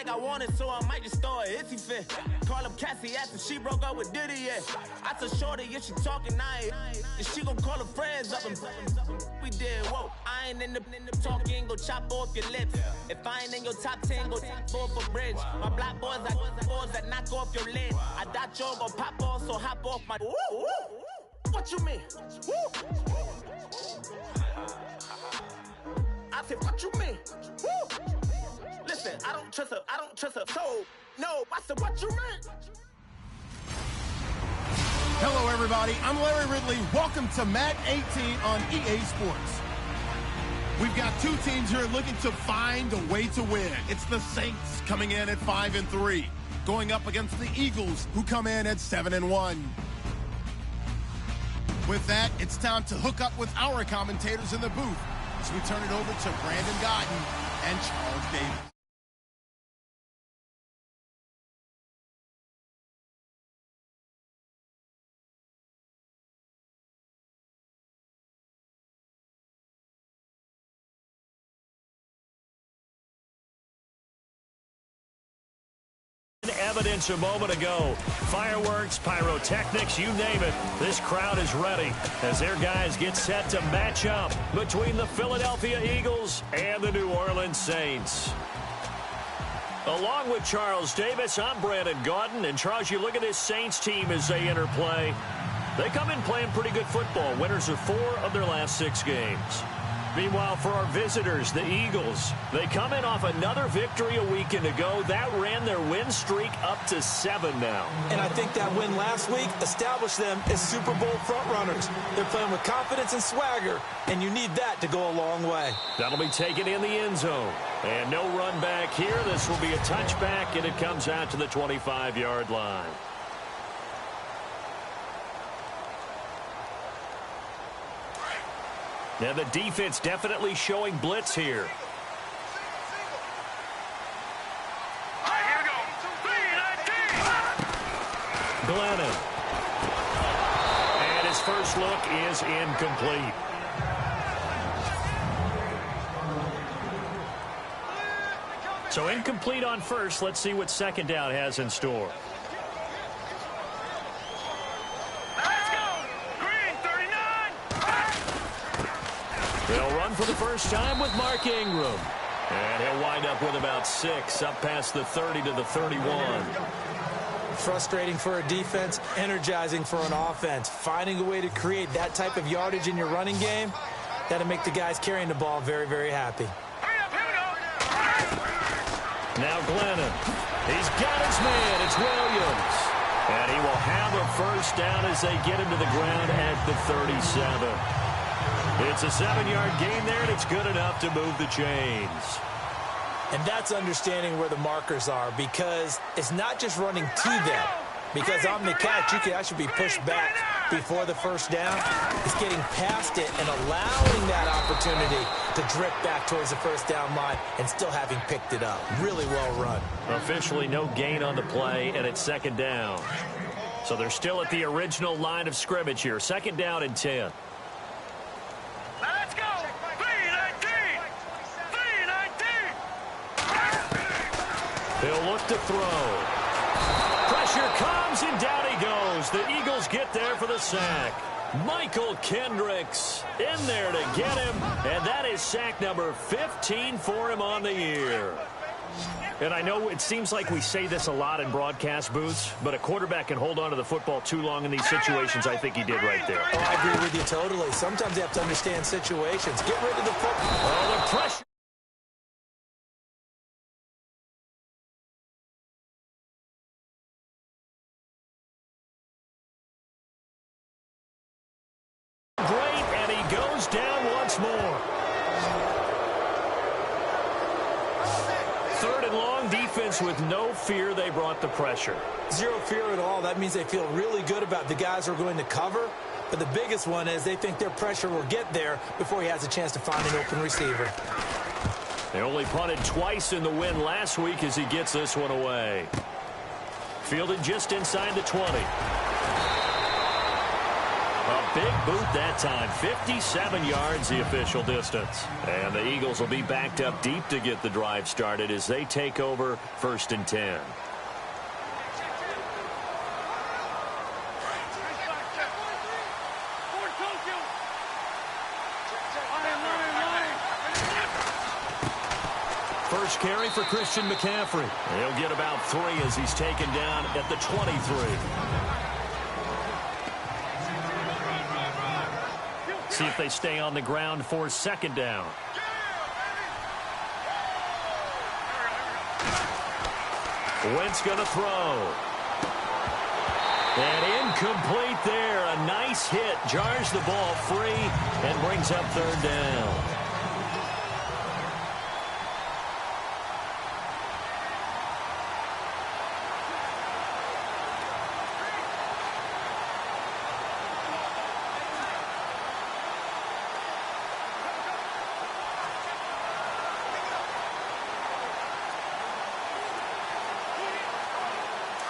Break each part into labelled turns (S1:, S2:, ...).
S1: like I want it, so I might just throw a hissy fit. Call up Cassie, asked if she broke up with Diddy yet. I told Shorty if she talking, I ain't. And she gon' call her friends up and we did, whoa. I ain't in the talking, go chop off your lips. If I ain't in your top 10, go top off a bridge. My black boys, I boys that knock off your lid. I thought you gon' pop off, so hop off my. What you mean? I said, what you mean? Listen, I don't trust her. So, no, I said, what you mean?
S2: Hello, everybody. I'm Larry Ridley. Welcome to Madden 18 on EA Sports. We've got two teams here looking to find a way to win. It's the Saints coming in at 5-3, going up against the Eagles, who come in at 7-1. With that, it's time to hook up with our commentators in the booth as we turn it over to Brandon Godden and Charles Davis.
S3: Evidence a moment ago. Fireworks, pyrotechnics, you name it. This crowd is ready as their guys get set to match up between the Philadelphia Eagles and the New Orleans Saints. Along with Charles Davis, I'm Brandon Gaudin. And Charles, you look at this Saints team as they enter play. They come in playing pretty good football. Winners of 4 of their last 6 games. Meanwhile, for our visitors, the Eagles, they come in off another victory a weekend ago. That ran their win streak up to 7 now.
S4: And I think that win last week established them as Super Bowl frontrunners. They're playing with confidence and swagger, and you need that to go a long way.
S3: That'll be taken in the end zone. And no run back here. This will be a touchback, and it comes out to the 25-yard line. Now the defense definitely showing blitz here. Glennon. And his first look is incomplete. So incomplete on first. Let's see what second down has in store. They'll run for the first time with Mark Ingram. And he'll wind up with about 6, up past the 30 to the 31.
S4: Frustrating for a defense, energizing for an offense. Finding a way to create that type of yardage in your running game, that'll make the guys carrying the ball very, very happy.
S3: Now Glennon. He's got his man. It's Williams. And he will have a first down as they get him to the ground at the 37. It's a 7-yard gain there, and it's good enough to move the chains.
S4: And that's understanding where the markers are, because it's not just running to them. Because on the catch, you can actually be pushed back before the first down. It's getting past it and allowing that opportunity to drip back towards the first down line and still having picked it up. Really well run. Officially no gain on the play, and it's second down. So they're still at the original line of scrimmage here. Second down and 10.
S5: Let's go! 3-19! 3-19!
S3: He'll look to throw. Pressure comes, and down he goes. The Eagles get there for the sack. Michael Kendricks in there to get him, and that is sack number 15 for him on the year. And I know it seems like we say this a lot in broadcast booths, but a quarterback can hold on to the football too long in these situations. I think he did right there.
S4: Oh, I agree with you totally. Sometimes you have to understand situations. Get rid of the football.
S3: Oh, the pressure. Great, and he goes down once more. Third and long, defense with no fear. They brought the pressure.
S4: Zero fear at all. That means they feel really good about the guys who are going to cover. But the biggest one is they think their pressure will get there before he has a chance to find an open receiver.
S3: They only punted twice in the win last week as he gets this one away. Fielded just inside the 20. A big boot that time. 57 yards the official distance. And the Eagles will be backed up deep to get the drive started as they take over 1st and 10. First carry for Christian McCaffrey. He'll get about 3 as he's taken down at the 23. See if they stay on the ground for 2nd down. Wentz going to throw. And incomplete there. A nice hit. Jars the ball free and brings up 3rd down.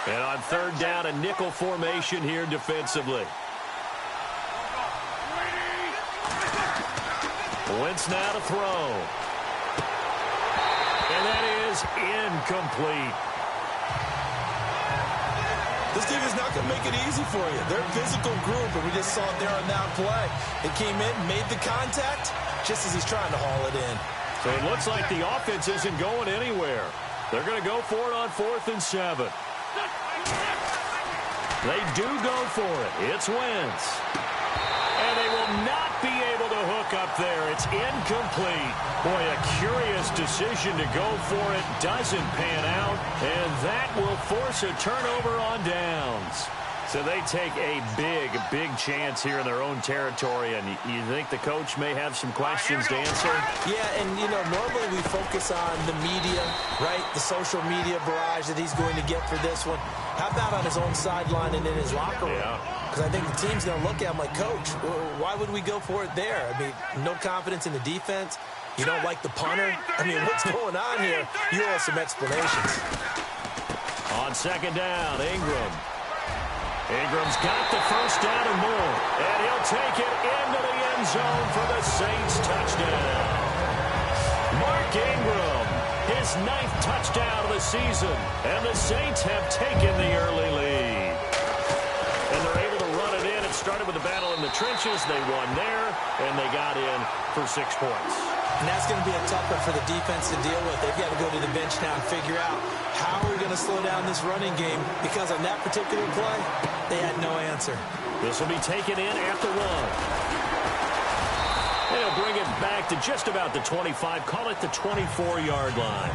S3: And on 3rd down, a nickel formation here defensively. Wentz now to throw. And that is incomplete.
S4: This team is not going to make it easy for you. They're a physical group, and we just saw it there on that play. They came in, made the contact, just as he's trying to haul it in.
S3: So it looks like the offense isn't going anywhere. They're going to go for it on 4th and 7. They do go for it. It's Wentz. And they will not be able to hook up there. It's incomplete. Boy, a curious decision to go for it. Doesn't pan out. And that will force a turnover on downs. So they take a big chance here in their own territory. And you think the coach may have some questions to answer?
S4: Yeah, and, you know, normally we focus on the media, right? The social media barrage that he's going to get for this one. How about on his own sideline and in his locker room? Because I think the team's going to look at him like, Coach, why would we go for it there? I mean, no confidence in the defense. You don't like the punter? I mean, what's going on here? You owe us some explanations.
S3: On 2nd down, Ingram. Ingram's got the 1st down and more. And he'll take it into the end zone for the Saints touchdown. Mark Ingram, his 9th touchdown of the season. And the Saints have taken the early lead. And they're able to run it in. It started with a battle in the trenches. They won there, and they got in for 6 points.
S4: And that's going to be a tough one for the defense to deal with. They've got to go to the bench now and figure out how we're going to slow down this running game, because on that particular play, they had no answer.
S3: This will be taken in at the 1. And he'll bring it back to just about the 25. Call it the 24-yard line.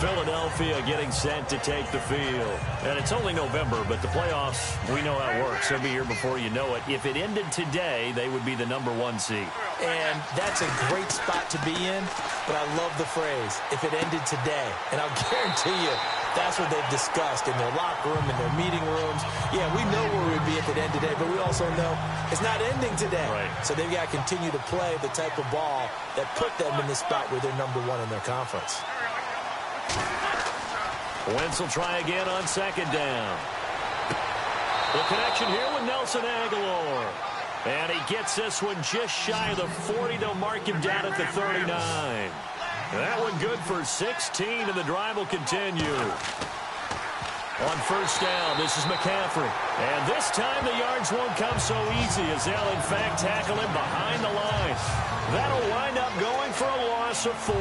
S3: Philadelphia getting set to take the field. And it's only November, but the playoffs, we know how it works. They'll be here before you know it. If it ended today, they would be the number 1 seed.
S4: And that's a great spot to be in, but I love the phrase, if it ended today. And I'll guarantee you, that's what they've discussed in their locker room, in their meeting rooms. Yeah, we know where we'd be if it ended today, but we also know it's not ending today.
S3: Right.
S4: So they've got to continue to play the type of ball that put them in the spot where they're number 1 in their conference.
S3: Wentz will try again on 2nd down. The connection here with Nelson Aguilar. And he gets this one just shy of the 40. They'll mark him down at the 39. That one good for 16, and the drive will continue. On 1st down, this is McCaffrey. And this time the yards won't come so easy, as they'll in fact tackle him behind the line. That'll wind up going for a loss of 4.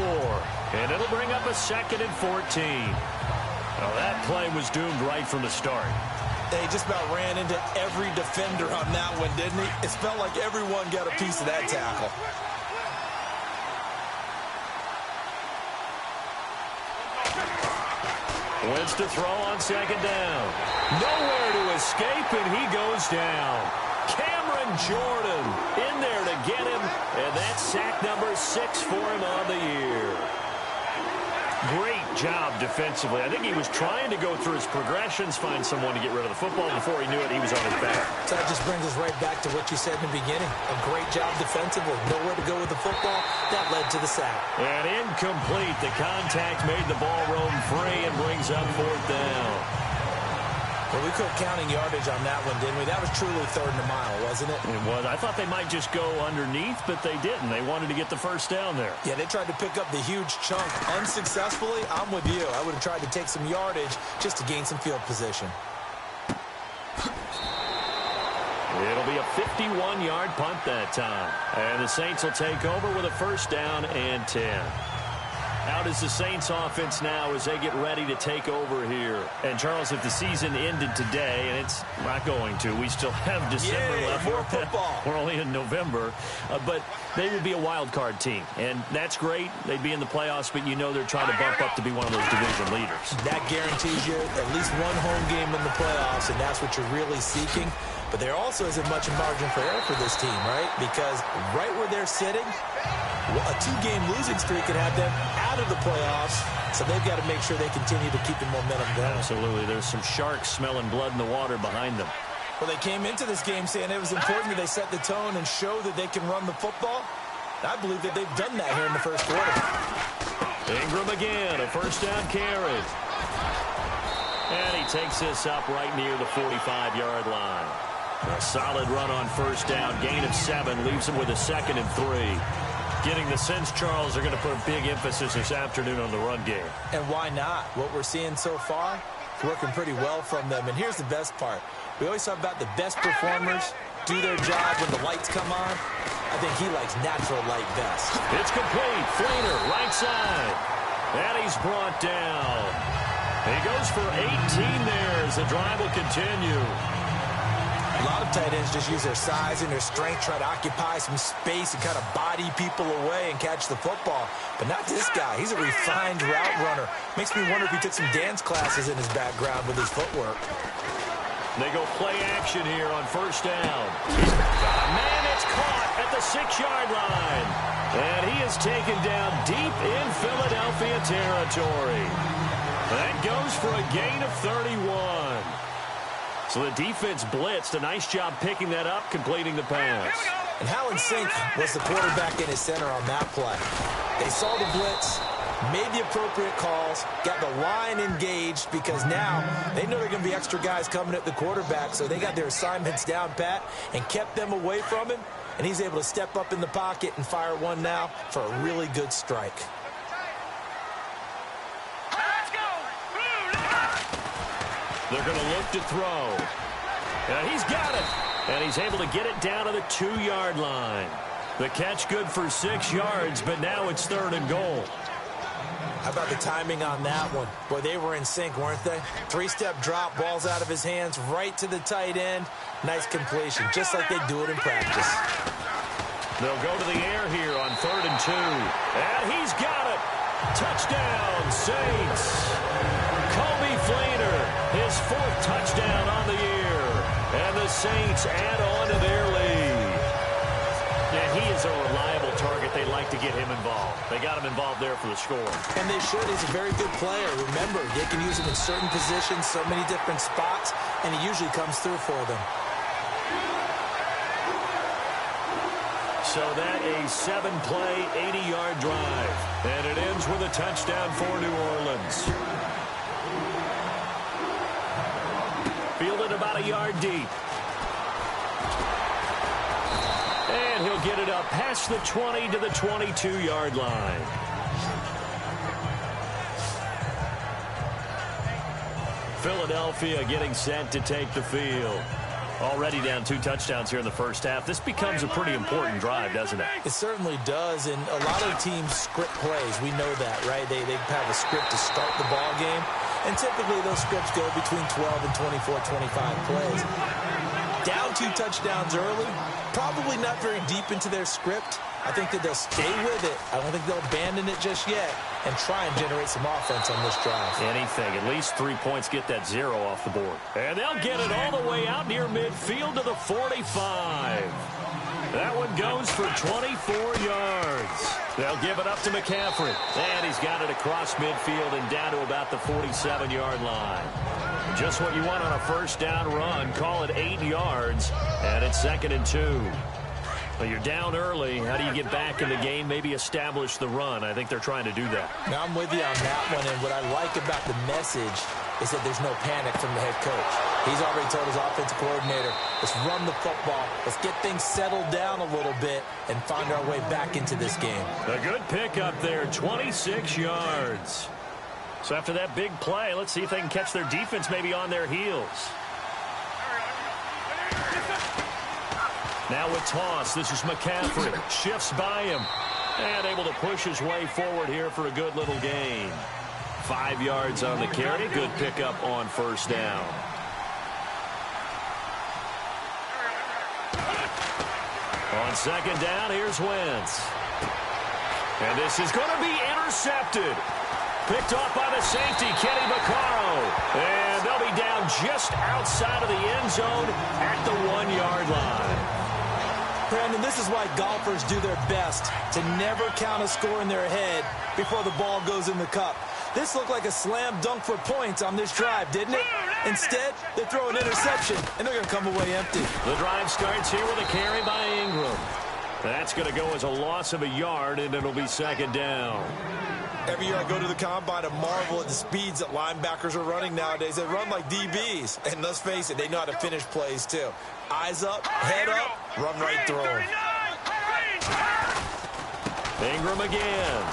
S3: And it'll bring up a 2nd and 14. Well, that play was doomed right from the start.
S4: They just about ran into every defender on that one, didn't he? It felt like everyone got a piece of that tackle.
S3: Wentz to throw on 2nd down. Nowhere to escape, and he goes down. Cameron Jordan in there to get him, and that's sack number 6 for him on the year. Great job defensively. I think he was trying to go through his progressions, find someone to get rid of the football. Before he knew it, he was on his back.
S4: So that just brings us right back to what you said in the beginning. A great job defensively. Nowhere to go with the football. That led to the sack.
S3: And incomplete. The contact made the ball roam free and brings up 4th down.
S4: Well, we quit counting yardage on that one, didn't we? That was truly third and a mile, wasn't it?
S3: It was. I thought they might just go underneath, but they didn't. They wanted to get the first down there.
S4: Yeah, they tried to pick up the huge chunk unsuccessfully. I'm with you. I would have tried to take some yardage just to gain some field position.
S3: It'll be a 51-yard punt that time. And the Saints will take over with a first down and 10. Out is the Saints offense now as they get ready to take over here. And, Charles, if the season ended today, and it's not going to, we still have December left.
S4: More football.
S3: We're only in November. But they would be a wild card team. And that's great. They'd be in the playoffs, but you know they're trying to bump up to be one of those division leaders.
S4: That guarantees you at least one home game in the playoffs, and that's what you're really seeking. But there also isn't much margin for error for this team, right? Because right where they're sitting, a two-game losing streak could have them out of the playoffs, so they've got to make sure they continue to keep the momentum going.
S3: Absolutely. There's some sharks smelling blood in the water behind them.
S4: Well, they came into this game saying it was important that they set the tone and show that they can run the football. I believe that they've done that here in the first quarter.
S3: Ingram again, a first down carry. And he takes this up right near the 45-yard line. A solid run on first down, gain of 7, leaves him with a 2nd and 3. Getting the sense, Charles, they're going to put a big emphasis this afternoon on the run game.
S4: And why not? What we're seeing so far, it's working pretty well from them. And here's the best part. We always talk about the best performers do their job when the lights come on. I think he likes natural light best.
S3: It's complete. Flater, right side. And he's brought down. He goes for 18 there as the drive will continue.
S4: A lot of tight ends just use their size and their strength, try to occupy some space and kind of body people away and catch the football. But not this guy. He's a refined route runner. Makes me wonder if he took some dance classes in his background with his footwork.
S3: They go play action here on first down. Man, it's caught at the 6-yard line. And he is taken down deep in Philadelphia territory. That goes for a gain of 31. So the defense blitzed. A nice job picking that up, completing the pass.
S4: And how in sync was the quarterback in his center on that play? They saw the blitz, made the appropriate calls, got the line engaged because now they know there are going to be extra guys coming at the quarterback, so they got their assignments down pat and kept them away from him, and he's able to step up in the pocket and fire one now for a really good strike.
S3: They're going to look to throw. And he's got it. And he's able to get it down to the 2-yard line. The catch good for 6 yards, but now it's 3rd and goal.
S4: How about the timing on that one? Boy, they were in sync, weren't they? 3-step drop, ball's out of his hands, right to the tight end. Nice completion, just like they do it in practice.
S3: They'll go to the air here on 3rd and 2. And he's got it. Touchdown, Saints. Kobe Flater, his 4th touchdown on the year. And the Saints add on to their lead. Yeah, he is a reliable target. They like to get him involved. They got him involved there for the score.
S4: And they should. He's a very good player. Remember, they can use him in certain positions, so many different spots, and he usually comes through for them.
S3: So that a 7-play, 80-yard drive. And it ends with a touchdown for New Orleans. Fielded about a yard deep. And he'll get it up past the 20 to the 22-yard line. Philadelphia getting set to take the field. Already down 2 touchdowns here in the first half. This becomes a pretty important drive, doesn't it?
S4: It certainly does, and a lot of teams script plays. We know that, right? They have a script to start the ball game, and typically those scripts go between 12 and 24, 25 plays. Down 2 touchdowns early, probably not very deep into their script. I think that they'll stay with it. I don't think they'll abandon it just yet and try and generate some offense on this drive.
S3: Anything. At least 3 points, get that 0 off the board. And they'll get it all the way out near midfield to the 45. That one goes for 24 yards. They'll give it up to McCaffrey. And he's got it across midfield and down to about the 47-yard line. Just what you want on a first down run. Call it 8 yards. And it's 2nd and 2. Well, you're down early. How do you get back in the game? Maybe establish the run. I think they're trying to do that.
S4: Now, I'm with you on that one, and what I like about the message is that there's no panic from the head coach. He's already told his offensive coordinator, let's run the football. Let's get things settled down a little bit and find our way back into this game.
S3: A good pickup there, 26 yards. So after that big play, let's see if they can catch their defense maybe on their heels. Now with toss, this is McCaffrey. Shifts by him. And able to push his way forward here for a good little gain. 5 yards on the carry. Good pickup on first down. On second down, here's Wentz. And this is going to be intercepted. Picked off by the safety, Kenny Vaccaro. And they'll be down just outside of the end zone at the 1-yard line.
S4: Brandon, this is why golfers do their best to never count a score in their head before the ball goes in the cup. This looked like a slam dunk for points on this drive, didn't it? Instead, they throw an interception, and they're going to come away empty.
S3: The drive starts here with a carry by Ingram. That's going to go as a loss of a yard, and it'll be second down.
S4: Every year I go to the combine and marvel at the speeds that linebackers are running nowadays. They run like DBs. And let's face it, they know how to finish plays too. Eyes up, head up, run right through them.
S3: Ingram again.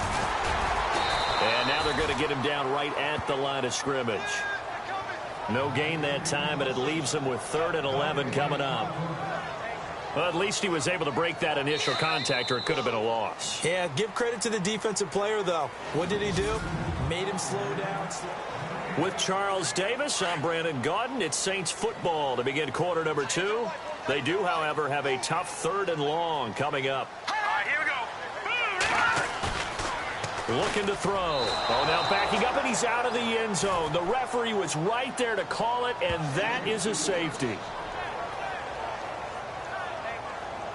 S3: And now they're going to get him down right at the line of scrimmage. No gain that time, but it leaves him with 3rd and 11 coming up. Well, at least he was able to break that initial contact, or it could have been a loss.
S4: Yeah, give credit to the defensive player, though. What did he do? Made him slow down.
S3: With Charles Davis, I'm Brandon Gaudin. It's Saints football to begin quarter number 2. They do, however, have a tough 3rd and long coming up.
S5: All right, here we go.
S3: Looking to throw. Oh, now backing up, and he's out of the end zone. The referee was right there to call it, and that is a safety.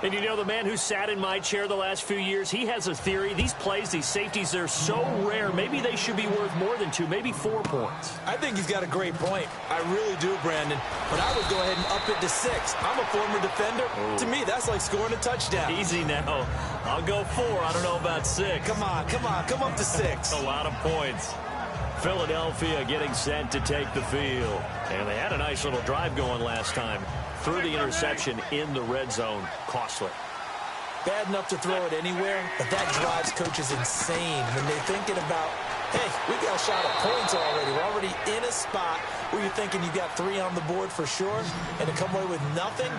S3: And you know, the man who sat in my chair the last few years, he has a theory. These plays, these safeties, they're so rare. Maybe they should be worth more than 2, maybe 4 points.
S4: I think he's got a great point. I really do, Brandon. But I would go ahead and up it to 6. I'm a former defender. Ooh. To me, that's like scoring a touchdown.
S3: Easy now. I'll go 4. I don't know about 6.
S4: Come on. Come up to 6.
S3: A lot of points. Philadelphia getting set to take the field. And they had a nice little drive going last time. Through the interception in the red zone. Costly.
S4: Bad enough to throw it anywhere, but that drives coaches insane when they're thinking about, hey, we got a shot at points already. We're already in a spot where you're thinking you got 3 on the board for sure, and to come away with nothing,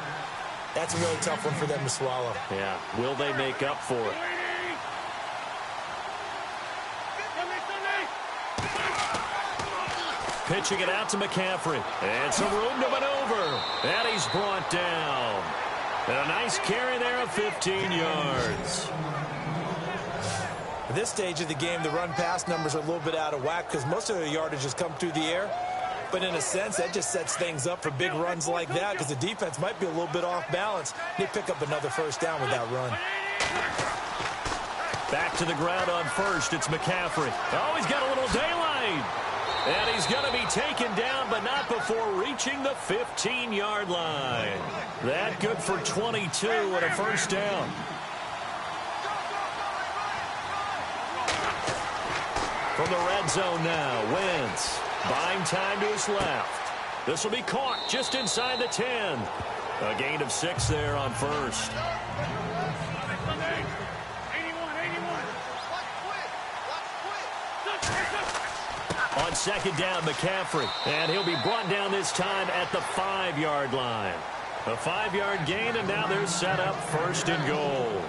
S4: that's a really tough one for them to swallow.
S3: Yeah. Will they make up for it? Pitching it out to McCaffrey. And some room to maneuver. And he's brought down. And a nice carry there of 15 yards.
S4: At this stage of the game, the run-pass numbers are a little bit out of whack because most of the yardage has come through the air. But in a sense, that just sets things up for big runs like that because the defense might be a little bit off balance. They pick up another first down with that run.
S3: Back to the ground on first. It's McCaffrey. Oh, he's got a little daylight. And he's going to be taken down, but not before reaching the 15-yard line. That good for 22 and a first down. From the red zone now, Wentz buying time to his left. This will be caught just inside the 10. A gain of 6 there on first. On second down, McCaffrey. And he'll be brought down this time at the 5-yard line. A 5-yard gain, and now they're set up 1st and goal.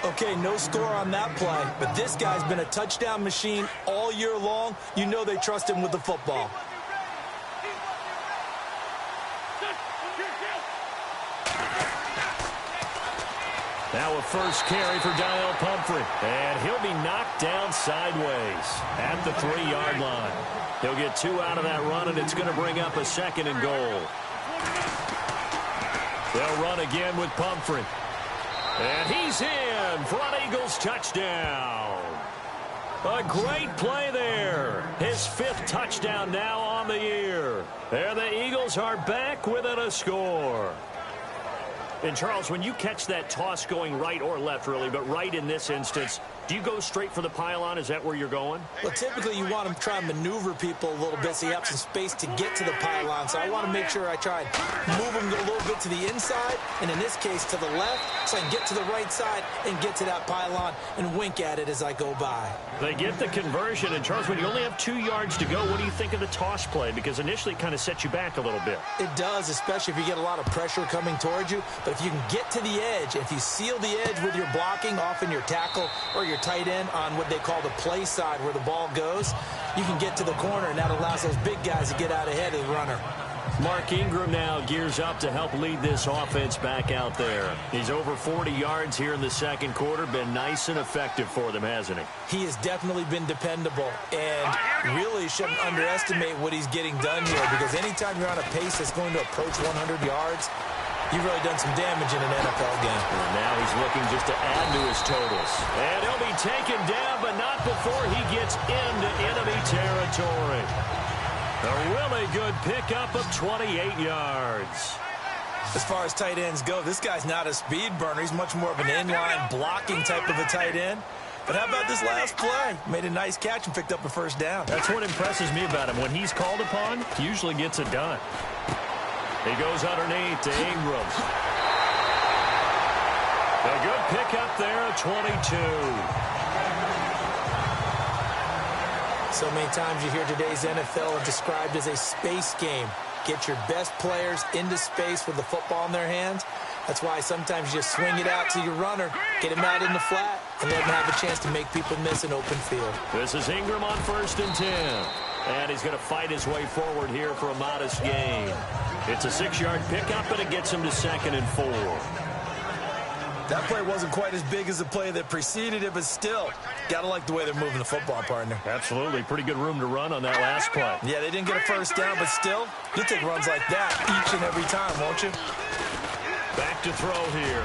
S4: Okay, no score on that play, but this guy's been a touchdown machine all year long. You know they trust him with the football.
S3: Now a first carry for Daniel Pumphrey. And he'll be knocked down sideways at the 3-yard line. He'll get 2 out of that run, and it's going to bring up a 2nd and goal. They'll run again with Pumphrey. And he's in for an Eagles touchdown. A great play there. His 5th touchdown now on the year. And the Eagles are back within a score. And, Charles, when you catch that toss going right or left, really, but right in this instance, Do you go straight for the pylon? Is that where you're going?
S4: Well, typically you want to try and maneuver people a little bit so you have some space to get to the pylon. So I want to make sure I try and move them a little bit to the inside, and in this case to the left, so I can get to the right side and get to that pylon and wink at it as I go by.
S3: They get the conversion, and Charles, when you only have 2 yards to go, what do you think of the toss play? Because initially it kind of sets you back a little bit.
S4: It does, especially if you get a lot of pressure coming towards you. But if you can get to the edge, if you seal the edge with your blocking, often your tackle or your tight end on what they call the play side where the ball goes, you can get to the corner, and that allows those big guys to get out ahead of the runner.
S3: Mark Ingram now gears up to help lead this offense back out there. He's over 40 yards here in the second quarter. Been nice and effective for them, hasn't he?
S4: He has definitely been dependable, and really shouldn't underestimate what he's getting done here, because anytime you're on a pace that's going to approach 100 yards, you've really done some damage in an NFL game.
S3: And now he's looking just to add to his totals. And he'll be taken down, but not before he gets into enemy territory. A really good pickup of 28 yards.
S4: As far as tight ends go, this guy's not a speed burner. He's much more of an inline blocking type of a tight end. But how about this last play? Made a nice catch and picked up a first down.
S3: That's what impresses me about him. When he's called upon, he usually gets it done. He goes underneath to Ingram. A good pickup there at 22.
S4: So many times you hear today's NFL described as a space game. Get your best players into space with the football in their hands. That's why sometimes you just swing it out to your runner, get him out in the flat, and let him have a chance to make people miss an open field.
S3: This is Ingram on 1st and 10. And he's going to fight his way forward here for a modest gain. It's a 6-yard pickup, and it gets him to 2nd and 4.
S4: That play wasn't quite as big as the play that preceded it, but still, got to like the way they're moving the football, partner.
S3: Absolutely. Pretty good room to run on that last play.
S4: Yeah, they didn't get a first down, but still, you take runs like that each and every time, won't you?
S3: Back to throw here.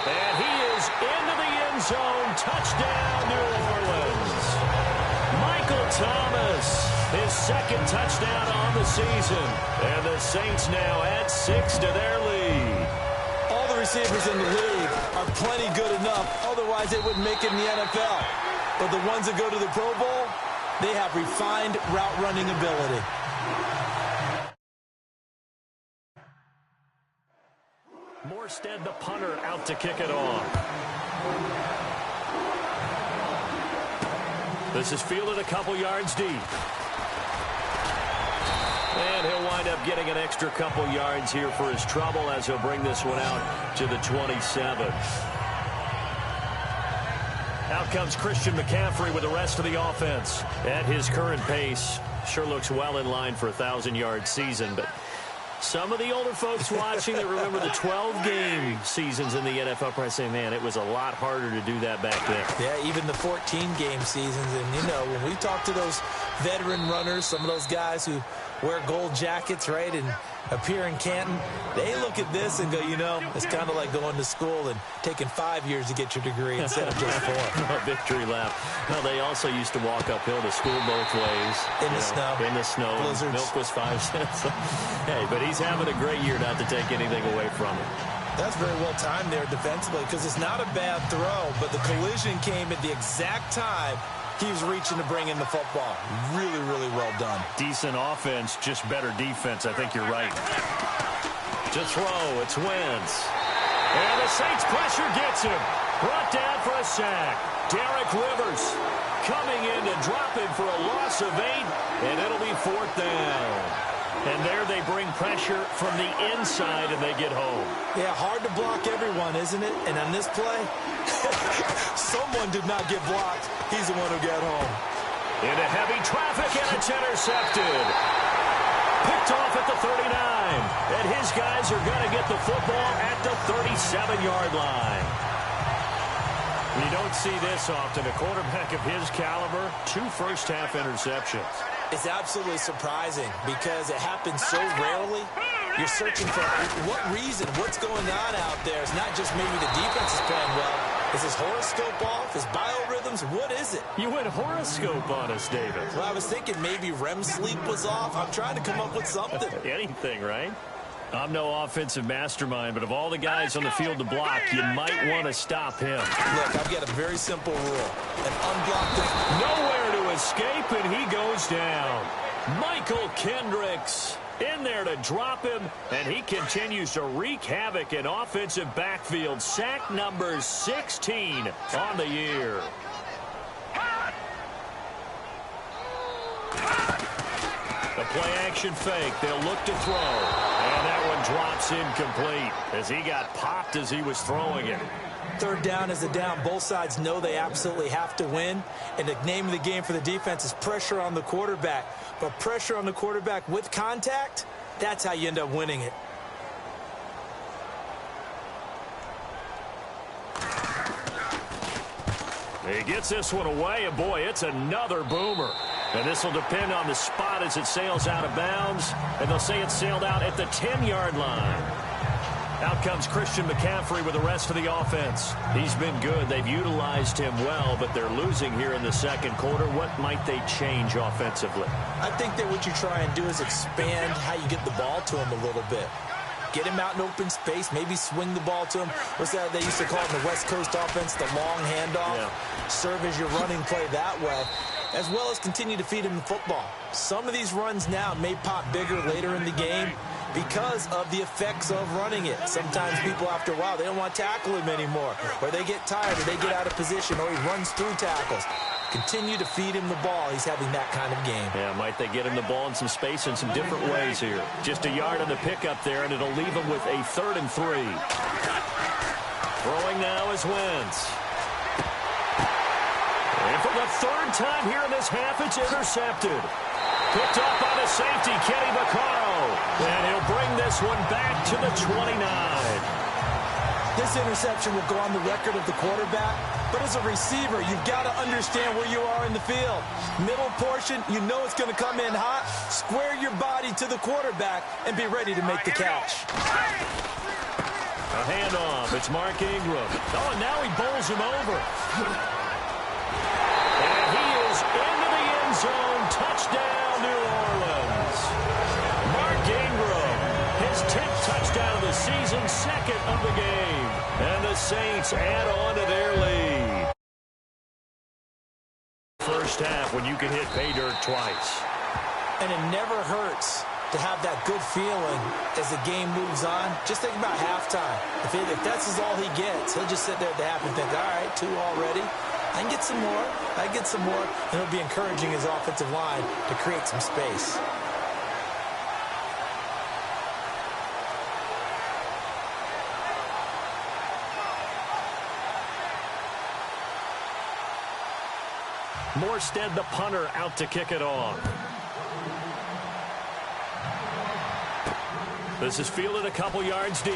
S3: And he is into the end zone. Touchdown, New Orleans. Michael Thomas, his 2nd touchdown on the season. And the Saints now add 6 to their lead.
S4: All the receivers in the league are plenty good enough. Otherwise, they wouldn't make it in the NFL. But the ones that go to the Pro Bowl, they have refined route running ability.
S3: Morstead, the punter, out to kick it off. This is fielded a couple yards deep. And he'll wind up getting an extra couple yards here for his trouble as he'll bring this one out to the 27. Out comes Christian McCaffrey with the rest of the offense. At his current pace, sure looks well in line for a 1,000-yard season, but some of the older folks watching that remember the 12-game seasons in the NFL probably say, man, it was a lot harder to do that back then.
S4: Yeah, even the 14-game seasons. And, you know, when we talk to those veteran runners, some of those guys who wear gold jackets, right, and appear in Canton, they look at this and go, you know, it's kind of like going to school and taking 5 years to get your degree instead of just 4.
S3: A victory lap. Well, they also used to walk uphill to school both ways.
S4: In the snow.
S3: In the snow.
S4: Blizzards.
S3: Milk was 5 cents. Hey, but he's having a great year, not to take anything away from him.
S4: That's very well timed there defensively, because it's not a bad throw, but the collision came at the exact time he was reaching to bring in the football. Really, really well done.
S3: Decent offense, just better defense. I think you're right. To throw, it's Wentz. And the Saints pressure gets him. Brought down for a sack. Derek Rivers coming in to drop him for a loss of 8, and it'll be 4th down. And there they bring pressure from the inside, and they get home.
S4: Yeah, hard to block everyone, isn't it? And on this play, someone did not get blocked. He's the one who got home.
S3: Into heavy traffic, and it's intercepted. Picked off at the 39. And his guys are going to get the football at the 37-yard line. You don't see this often. A quarterback of his caliber, 2 first-half interceptions.
S4: It's absolutely surprising because it happens so rarely. You're searching for what reason, what's going on out there. It's not just maybe the defense is playing well. Is his horoscope off? His biorhythms? What is it?
S3: You went horoscope on us, David.
S4: Well, I was thinking maybe REM sleep was off. I'm trying to come up with something.
S3: Anything, right? I'm no offensive mastermind, but of all the guys on the field to block, you might want to stop him.
S4: Look, I've got a very simple rule. An unblocked...
S3: Nowhere to escape, and he goes down. Michael Kendricks in there to drop him, and he continues to wreak havoc in offensive backfield. Sack number 16 on the year. The play-action fake. They'll look to throw. And that one drops incomplete as he got popped as he was throwing it.
S4: Third down is a down. Both sides know they absolutely have to win. And the name of the game for the defense is pressure on the quarterback. But pressure on the quarterback with contact, that's how you end up winning it.
S3: He gets this one away, and boy, it's another boomer. And this will depend on the spot as it sails out of bounds. And they'll say it sailed out at the 10-yard line. Out comes Christian McCaffrey with the rest of the offense. He's been good. They've utilized him well, but they're losing here in the second quarter. What might they change offensively?
S4: I think that what you try and do is expand how you get the ball to him a little bit. Get him out in open space, maybe swing the ball to him. What's that they used to call it in the West Coast offense, the long handoff? Yeah. Serve as your running play that way, as well as continue to feed him the football. Some of these runs now may pop bigger later in the game because of the effects of running it. Sometimes people, after a while, they don't want to tackle him anymore, or they get tired, or they get out of position, or he runs through tackles. Continue to feed him the ball. He's having that kind of game.
S3: Yeah, might they get him the ball in some space in some different ways here. Just a yard on the pickup there, and it'll leave him with a 3rd and 3. Throwing now is Wentz. And for the 3rd time here in this half, it's intercepted. Picked up by the safety, Kenny Vaccaro. And he'll bring this one back to the 29.
S4: This interception will go on the record of the quarterback, but as a receiver, you've got to understand where you are in the field. Middle portion, you know it's going to come in hot. Square your body to the quarterback and be ready to make the catch.
S3: A handoff. It's Mark Ingram. Oh, and now he bowls him over. And he is into the end zone. Touchdown, New Orleans. Mark Ingram, his 10th touchdown of the season, 2nd of the game. And the Saints add on to their lead. First half when you can hit pay dirt twice.
S4: And it never hurts to have that good feeling as the game moves on. Just think about halftime. If that's all he gets, he'll just sit there at the half and think, all right, 2 already. I can get some more. I can get some more. And he'll be encouraging his offensive line to create some space.
S3: Morstead, the punter, out to kick it off. This is fielded a couple yards deep.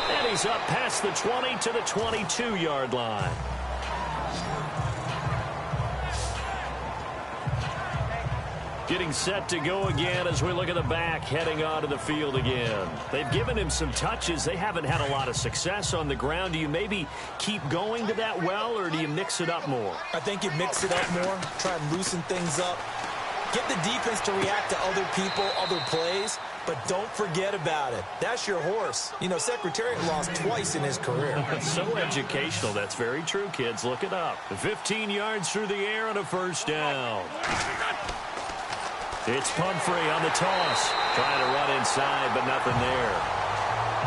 S3: And he's up past the 20 to the 22-yard line. Getting set to go again as we look at the back heading onto the field again. They've given him some touches. They haven't had a lot of success on the ground. Do you maybe keep going to that well, or do you mix it up more?
S4: I think you mix it up more, try and loosen things up. Get the defense to react to other people, other plays, but don't forget about it. That's your horse. You know, Secretariat lost twice in his career.
S3: So educational. That's very true, kids. Look it up. 15 yards through the air and a first down. It's Pumphrey on the toss. Trying to run inside, but nothing there.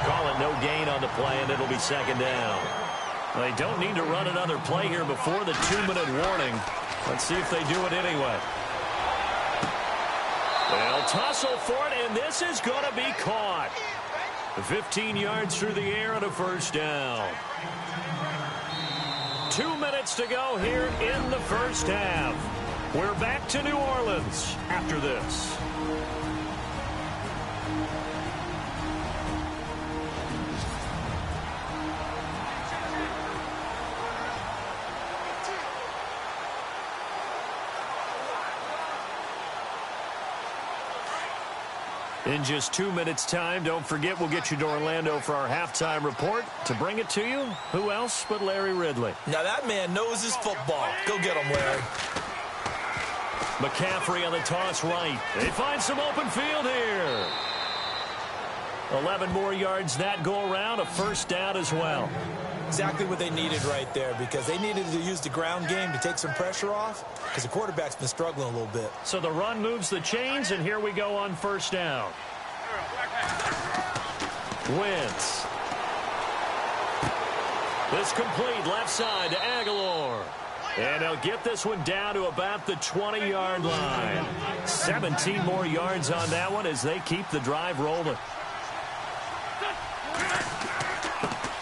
S3: Call it no gain on the play, and it'll be 2nd down. They don't need to run another play here before the 2-minute warning. Let's see if they do it anyway. They'll tussle for it, and this is going to be caught. 15 yards through the air and a first down. 2 minutes to go here in the first half. We're back to New Orleans after this. In just 2 minutes' time, don't forget we'll get you to Orlando for our halftime report. To bring it to you, who else but Larry Ridley?
S4: Now that man knows his football. Go get him, Larry.
S3: McCaffrey on the toss right. They find some open field here. 11 more yards that go around, a first down as well.
S4: Exactly what they needed right there, because they needed to use the ground game to take some pressure off, because the quarterback's been struggling a little bit.
S3: So the run moves the chains, and here we go on first down. Wentz. This complete left side to Aguilar. And they'll get this one down to about the 20-yard line. 17 more yards on that one as they keep the drive rolling.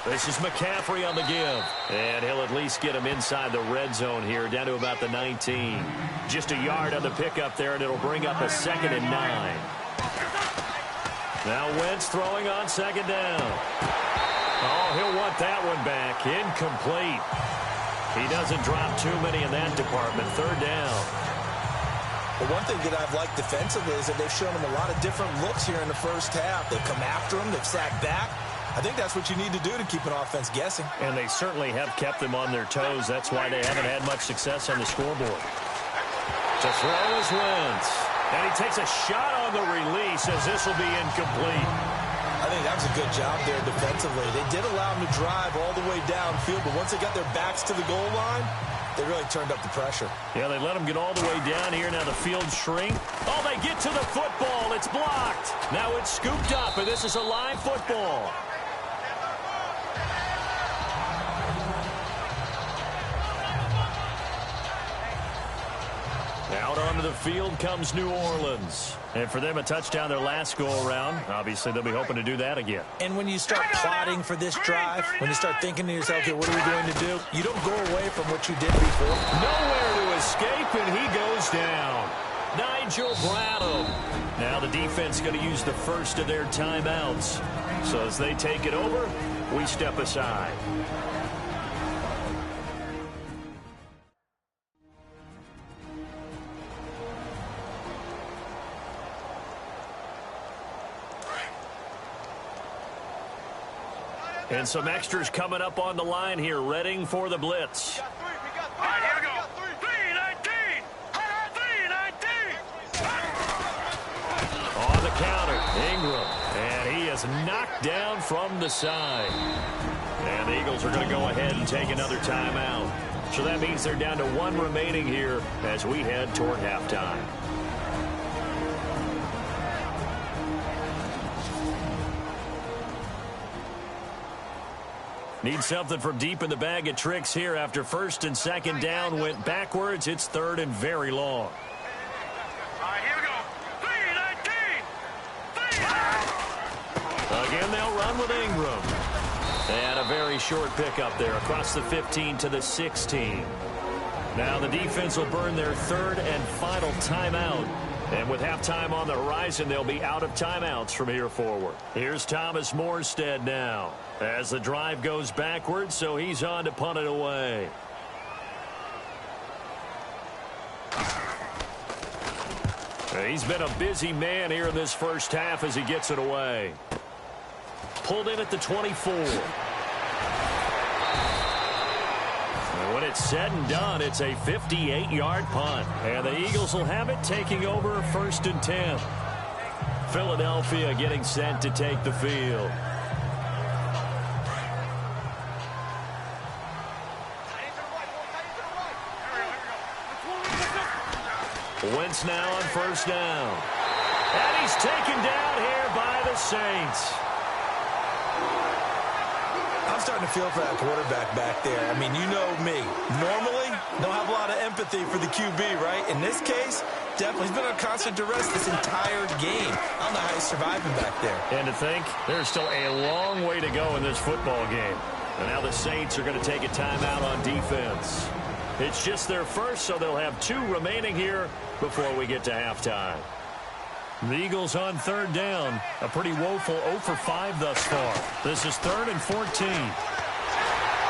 S3: This is McCaffrey on the give. And he'll at least get him inside the red zone here, down to about the 19. Just a yard on the pickup there, and it'll bring up a 2nd and 9. Now Wentz throwing on 2nd down. Oh, he'll want that one back. Incomplete. He doesn't drop too many in that department. 3rd down.
S4: Well, one thing that I've liked defensively is that they've shown him a lot of different looks here in the first half. They've come after him. They've sat back. I think that's what you need to do to keep an offense guessing.
S3: And they certainly have kept them on their toes. That's why they haven't had much success on the scoreboard. To throw is Wentz. And he takes a shot on the release as this will be incomplete.
S4: I think that was a good job there defensively. They did allow him to drive all the way downfield, but once they got their backs to the goal line, they really turned up the pressure.
S3: Yeah, they let him get all the way down here. Now the field shrink. Oh, they get to the football. It's blocked. Now it's scooped up, and this is a live football. Out onto the field comes New Orleans. And for them, a touchdown their last go-around. Obviously, they'll be hoping to do that again.
S4: And when you start plotting for this drive, when you start thinking to yourself, okay, what are we going to do? You don't go away from what you did before.
S3: Nowhere to escape, and he goes down. Nigel Bradham. Now the defense going to use the first of their timeouts. So as they take it over, we step aside. And some extras coming up on the line here, readying for the blitz.
S5: All right, here we go. 3-19. 3-19.
S3: On the counter, Ingram. And he is knocked down from the side. And the Eagles are going to go ahead and take another timeout. So that means they're down to 1 remaining here as we head toward halftime. Need something from deep in the bag of tricks here after 1st and 2nd down went backwards. It's 3rd and very long.
S5: All right, here we go. 3-19.
S3: Again, they'll run with Ingram. And a very short pickup there across the 15 to the 16. Now the defense will burn their 3rd and final timeout. And with halftime on the horizon, they'll be out of timeouts from here forward. Here's Thomas Morstead now as the drive goes backwards, so he's on to punt it away. He's been a busy man here in this first half as he gets it away. Pulled in at the 24. And when it's said and done, it's a 58-yard punt. And the Eagles will have it, taking over 1st and 10. Philadelphia getting set to take the field. Wentz now on 1st down. And he's taken down here by the Saints.
S4: I'm starting to feel for that quarterback back there. I mean, you know me. Normally, don't have a lot of empathy for the QB, right? In this case, definitely he's been on constant duress this entire game. I don't know how he's surviving back there.
S3: And to think, there's still a long way to go in this football game. And now the Saints are going to take a timeout on defense. It's just their first, so they'll have 2 remaining here before we get to halftime. The Eagles on 3rd down. A pretty woeful 0 for 5 thus far. This is 3rd and 14.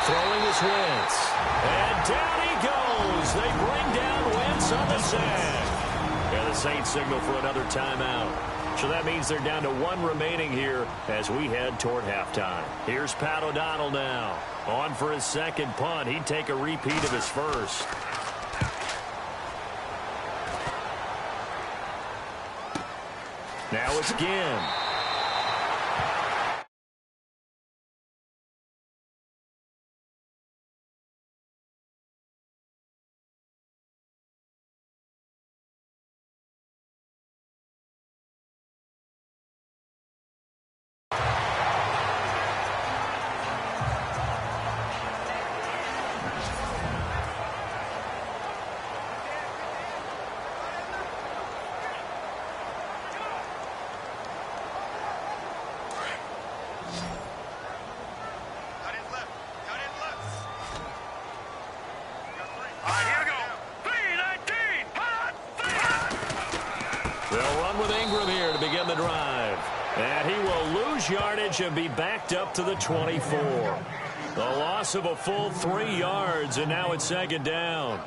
S3: Throwing is Wentz. And down he goes. They bring down Wentz on the sack. And the Saints signal for another timeout. So that means they're down to 1 remaining here as we head toward halftime. Here's Pat O'Donnell now. On for his 2nd punt. He'd take a repeat of his 1st. Now it's Ginn. They'll run with Ingram here to begin the drive. And he will lose yardage and be backed up to the 24. The loss of a full 3 yards, and now it's second down.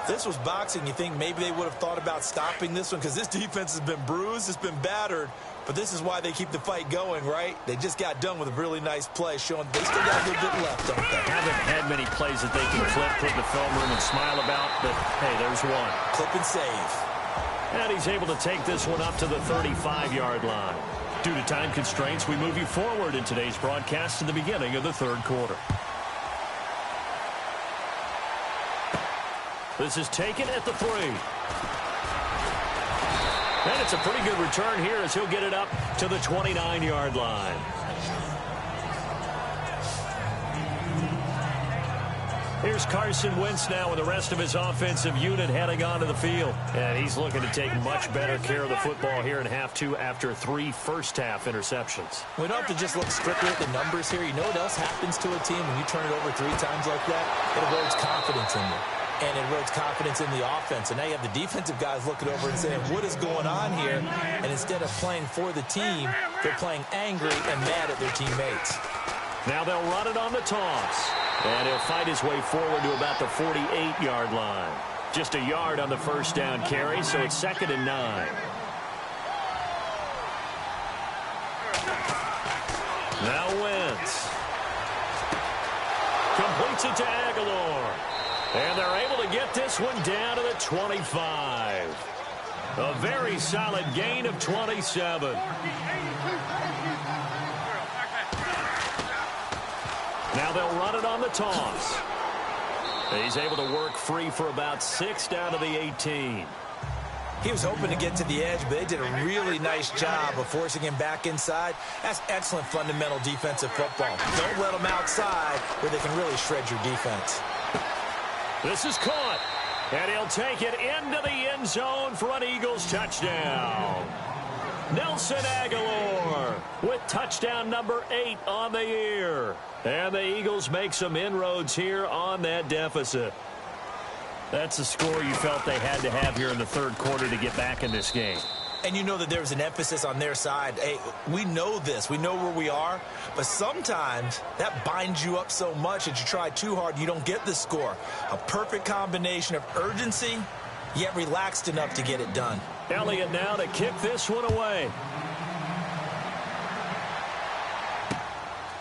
S4: If this was boxing, you think maybe they would have thought about stopping this one because this defense has been bruised, it's been battered, but this is why they keep the fight going, right? They just got done with a really nice play, showing they still got a little bit left, don't they?
S3: Haven't had many plays that they can clip, put in the film room, and smile about, but hey, there's one.
S4: Clip and save.
S3: And he's able to take this one up to the 35-yard line. Due to time constraints, we move you forward in today's broadcast to the beginning of the third quarter. This is taken at the 3. And it's a pretty good return here as he'll get it up to the 29-yard line. Here's Carson Wentz now with the rest of his offensive unit heading onto the field. And he's looking to take much better care of the football here in half 2 after 3 first-half interceptions.
S4: We don't have to just look strictly at the numbers here. You know what else happens to a team when you turn it over 3 times like that? It erodes confidence in you. And it erodes confidence in the offense. And now you have the defensive guys looking over and saying, what is going on here? And instead of playing for the team, they're playing angry and mad at their teammates.
S3: Now they'll run it on the toss. And he'll fight his way forward to about the 48-yard line. Just a yard on the first down carry, so it's 2nd and 9. Now Wentz. Completes it to Aguilar. And they're able to get this one down to the 25. A very solid gain of 27. Now they'll run it on the toss. He's able to work free for about 6 down to the 18.
S4: He was hoping to get to the edge, but they did a really nice job of forcing him back inside. That's excellent fundamental defensive football. Don't let them outside where they can really shred your defense.
S3: This is caught, and he'll take it into the end zone for an Eagles touchdown. Nelson Aguilar with touchdown number 8 on the year. And the Eagles make some inroads here on that deficit. That's a score you felt they had to have here in the third quarter to get back in this game.
S4: And you know that there was an emphasis on their side. Hey, we know this. We know where we are. But sometimes that binds you up so much that you try too hard, you don't get the score. A perfect combination of urgency, yet relaxed enough to get it done.
S3: Elliott now to kick this one away.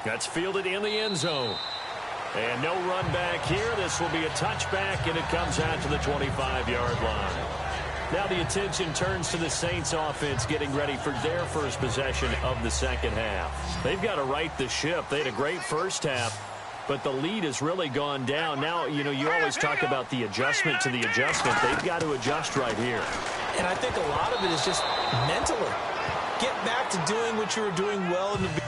S3: That's fielded in the end zone. And no run back here. This will be a touchback, and it comes out to the 25-yard line. Now the attention turns to the Saints offense getting ready for their first possession of the second half. They've got to right the ship. They had a great first half, but the lead has really gone down. Now, you know, you always talk about the adjustment to the adjustment. They've got to adjust right here.
S4: And I think a lot of it is just mentally. Get back to doing what you were doing well in the beginning.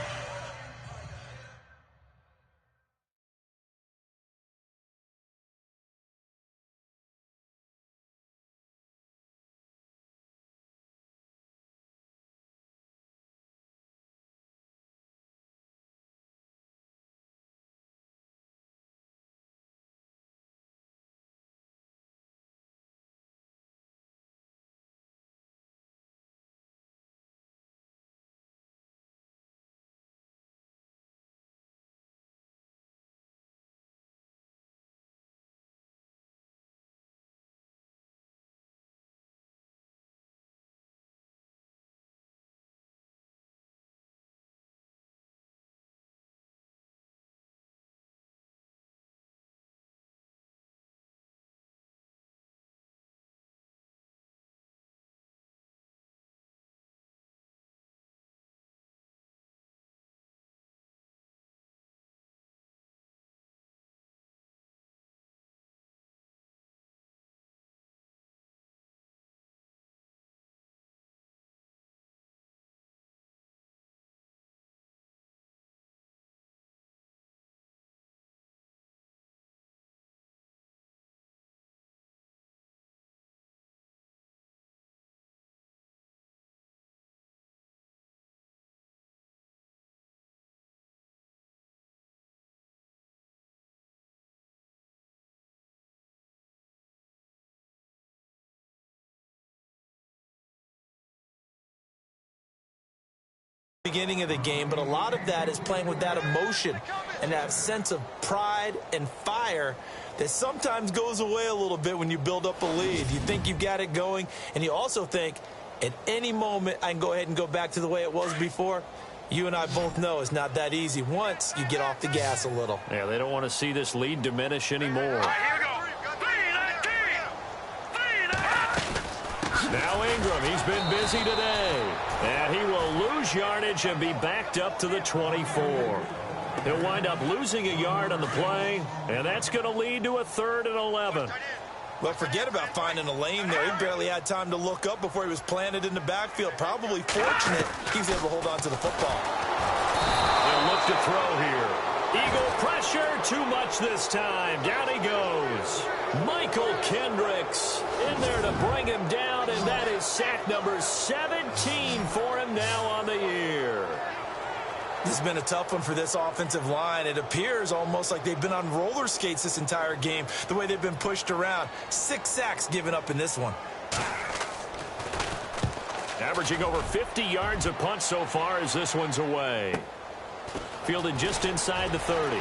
S4: Beginning of the game, but a lot of that is playing with that emotion and that sense of pride and fire that sometimes goes away a little bit when you build up a lead. You think you've got it going, and you also think at any moment I can go ahead and go back to the way it was before. You and I both know it's not that easy once you get off the gas a little.
S3: Yeah, they don't want to see this lead diminish anymore.
S5: All right, here we go. 3-19.
S3: Now Ingram, he's been busy today. And he will lose yardage and be backed up to the 24. He'll wind up losing a yard on the play, and that's going to lead to a 3rd and 11.
S4: Well, forget about finding a lane there. He barely had time to look up before he was planted in the backfield. Probably fortunate he's able to hold on to the football.
S3: He'll look to throw here. Eagle pressure, too much this time. Down he goes. Michael Kendricks in there to bring him down, and that is sack number 17 for him now on the year.
S4: This has been a tough one for this offensive line. It appears almost like they've been on roller skates this entire game, the way they've been pushed around. 6 sacks given up in this one.
S3: Averaging over 50 yards a punt so far as this one's away. Fielded just inside the 30.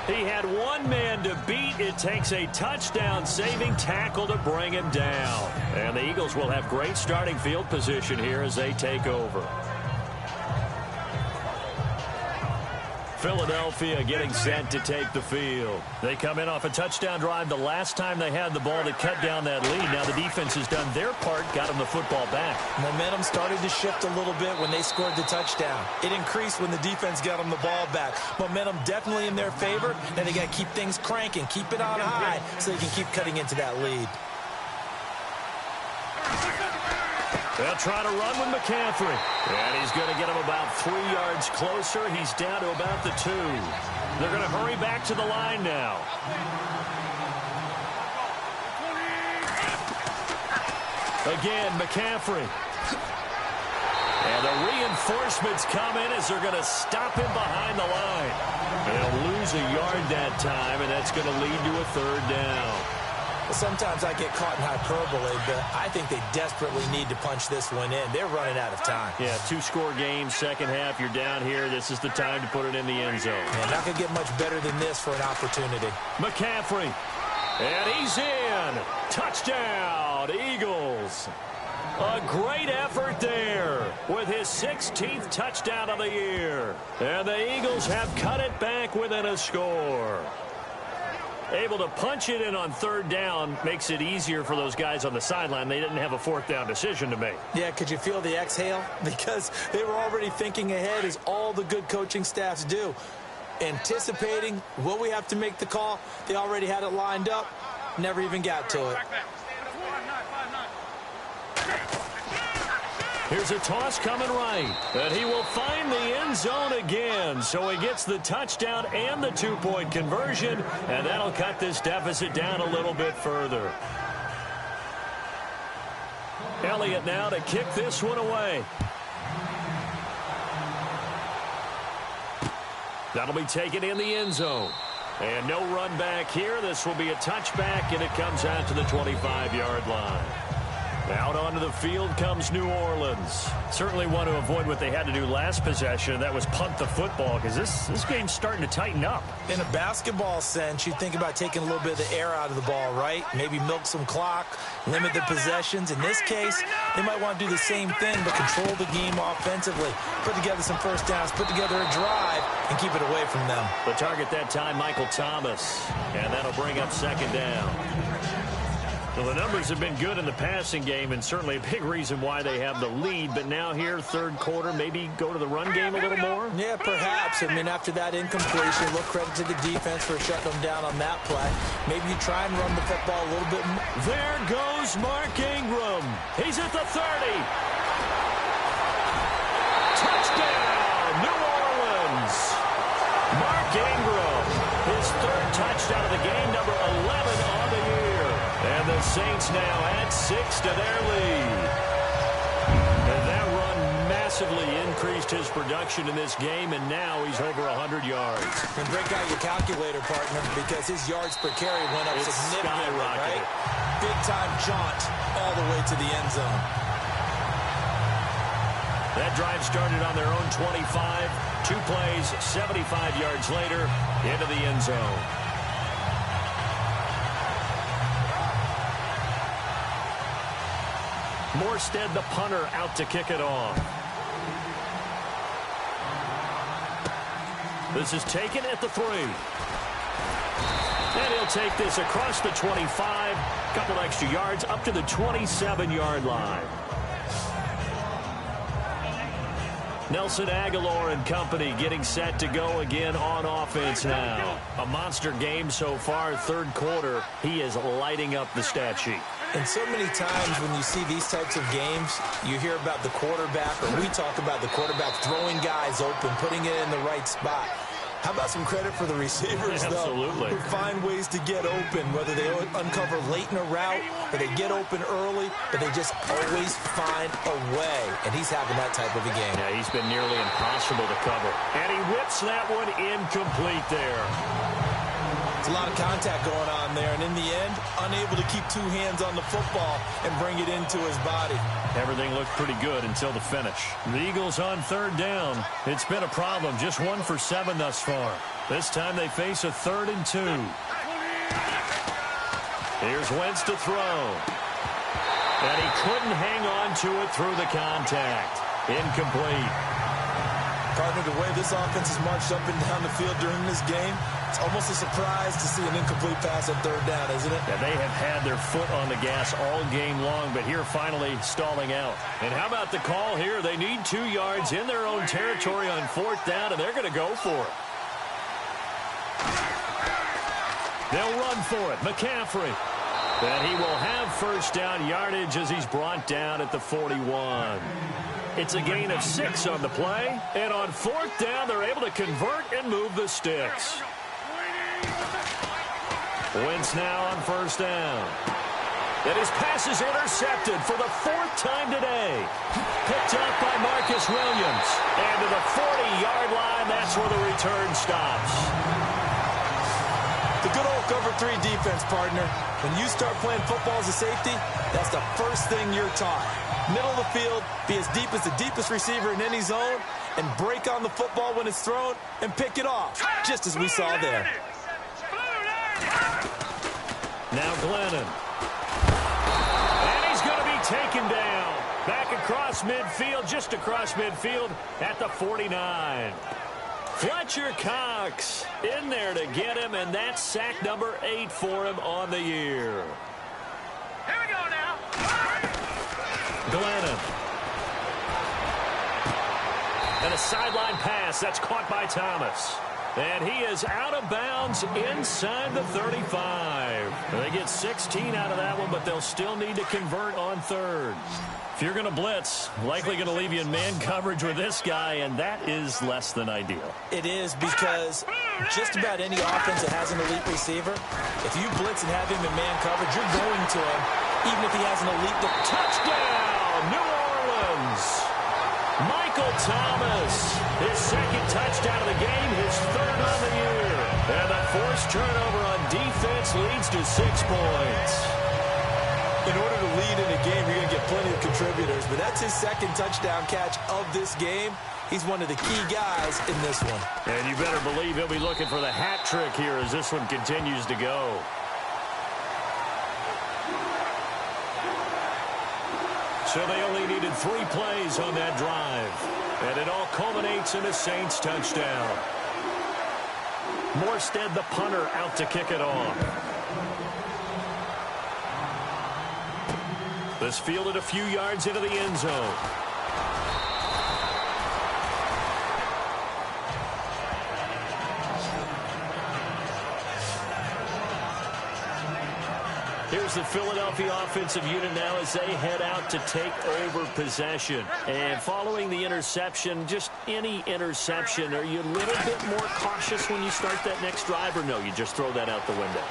S3: He had one man to beat. It takes a touchdown-saving tackle to bring him down. And the Eagles will have great starting field position here as they take over. Philadelphia getting set to take the field. They come in off a touchdown drive the last time they had the ball to cut down that lead. Now the defense has done their part, got them the football back.
S4: Momentum started to shift a little bit when they scored the touchdown. It increased when the defense got them the ball back. Momentum definitely in their favor. Now they got to keep things cranking, keep it on high so they can keep cutting into that lead.
S3: They'll try to run with McCaffrey. And he's going to get him about 3 yards closer. He's down to about the 2. They're going to hurry back to the line now. Again, McCaffrey. And the reinforcements come in as they're going to stop him behind the line. They'll lose a yard that time, and that's going to lead to a 3rd down.
S4: Sometimes I get caught in hyperbole, but I think they desperately need to punch this one in. They're running out of time.
S3: Yeah, 2-score game, second half. You're down here. This is the time to put it in the end zone.
S4: Yeah, not going to get much better than this for an opportunity.
S3: McCaffrey. And he's in. Touchdown, Eagles. A great effort there with his 16th touchdown of the year. And the Eagles have cut it back within a score. Able to punch it in on 3rd down makes it easier for those guys on the sideline. They didn't have a 4th down decision to make.
S4: Yeah, could you feel the exhale? Because they were already thinking ahead, as all the good coaching staffs do. Anticipating what we have to make the call. They already had it lined up. Never even got to it.
S3: Here's a toss coming right. And he will find the end zone again. So he gets the touchdown and the 2-point conversion. And that'll cut this deficit down a little bit further. Elliott now to kick this one away. That'll be taken in the end zone. And no run back here. This will be a touchback, and it comes out to the 25-yard line. Out onto the field comes New Orleans. Certainly want to avoid what they had to do last possession. That was punt the football, because this game's starting to tighten up.
S4: In a basketball sense, you think about taking a little bit of the air out of the ball, right? Maybe milk some clock, limit the possessions. In this case, they might want to do the same thing, but control the game offensively. Put together some first downs, put together a drive, and keep it away from them.
S3: The target that time, Michael Thomas. And that'll bring up 2nd down. Well, the numbers have been good in the passing game, and certainly a big reason why they have the lead. But now here, 3rd quarter, maybe go to the run game a little more?
S4: Yeah, perhaps. I mean, after that incompletion, look, credit to the defense for shutting them down on that play. Maybe you try and run the football a little bit more.
S3: There goes Mark Ingram. He's at the 30. Touchdown, New Orleans. Mark Ingram, his 3rd touchdown of the game, number 11 on the year. And the Saints now add 6 to their lead. And that run massively increased his production in this game, and now he's over 100 yards.
S4: And break out your calculator, partner, because his yards per carry went up significantly, right? Big-time jaunt all the way to the end zone.
S3: That drive started on their own 25. 2 plays, 75 yards later, into the end zone. Morstead, the punter, out to kick it off. This is taken at the 3. And he'll take this across the 25. Couple extra yards up to the 27-yard line. Nelson Aguilar and company getting set to go again on offense now. A monster game so far, third quarter. He is lighting up the stat sheet.
S4: And so many times when you see these types of games, you hear about the quarterback, or we talk about the quarterback throwing guys open, putting it in the right spot. How about some credit for the receivers,
S3: Absolutely.
S4: Though, who find ways to get open, whether they uncover late in a route or they get open early, but they just always find a way. And he's having that type of a game.
S3: Yeah, he's been nearly impossible to cover. And he whips that one incomplete there.
S4: It's a lot of contact going on there, and in the end, unable to keep 2 hands on the football and bring it into his body.
S3: Everything looked pretty good until the finish. The Eagles on third down. It's been a problem. Just 1 for 7 thus far. This time they face a 3rd and 2. Here's Wentz to throw. And he couldn't hang on to it through the contact. Incomplete.
S4: Partner, the way this offense has marched up and down the field during this game, it's almost a surprise to see an incomplete pass at third down, isn't it?
S3: Yeah, they have had their foot on the gas all game long, but here finally stalling out. And how about the call here? They need 2 yards in their own territory on 4th down, and they're going to go for it. They'll run for it. McCaffrey. And he will have 1st down yardage as he's brought down at the 41. It's a gain of 6 on the play, and on 4th down, they're able to convert and move the sticks. Wentz now on 1st down. And his pass is intercepted for the 4th time today. Picked up by Marcus Williams. And to the 40-yard line, that's where the return stops.
S4: The good old cover 3 defense, partner. When you start playing football as a safety, that's the first thing you're taught. Middle of the field, be as deep as the deepest receiver in any zone, and break on the football when it's thrown and pick it off, just as we saw there.
S3: Now Glennon. And he's going to be taken down. Back across midfield, just across midfield at the 49. Fletcher Cox in there to get him, and that's sack number 8 for him on the year.
S5: Here we go now.
S3: Glennon. And a sideline pass. That's caught by Thomas. And he is out of bounds inside the 35. They get 16 out of that one, but they'll still need to convert on 3rd. If you're going to blitz, likely going to leave you in man coverage with this guy, and that is less than ideal.
S4: It is, because just about any offense that has an elite receiver, if you blitz and have him in man coverage, you're going to him, even if he has an elite touchdown.
S3: New Orleans. Michael Thomas, his 2nd touchdown of the game, his 3rd on the year. And the forced turnover on defense leads to 6 points.
S4: In order to lead in a game, you're going to get plenty of contributors, but that's his 2nd touchdown catch of this game. He's one of the key guys in this one.
S3: And you better believe he'll be looking for the hat trick here as this one continues to go. So they only needed 3 plays on that drive. And it all culminates in a Saints touchdown. Morstead, the punter, out to kick it off. This fielded a few yards into the end zone. Here's the Philadelphia offensive unit now as they head out to take over possession. And following the interception, just any interception, are you a little bit more cautious when you start that next drive, or no, you just throw that out the window?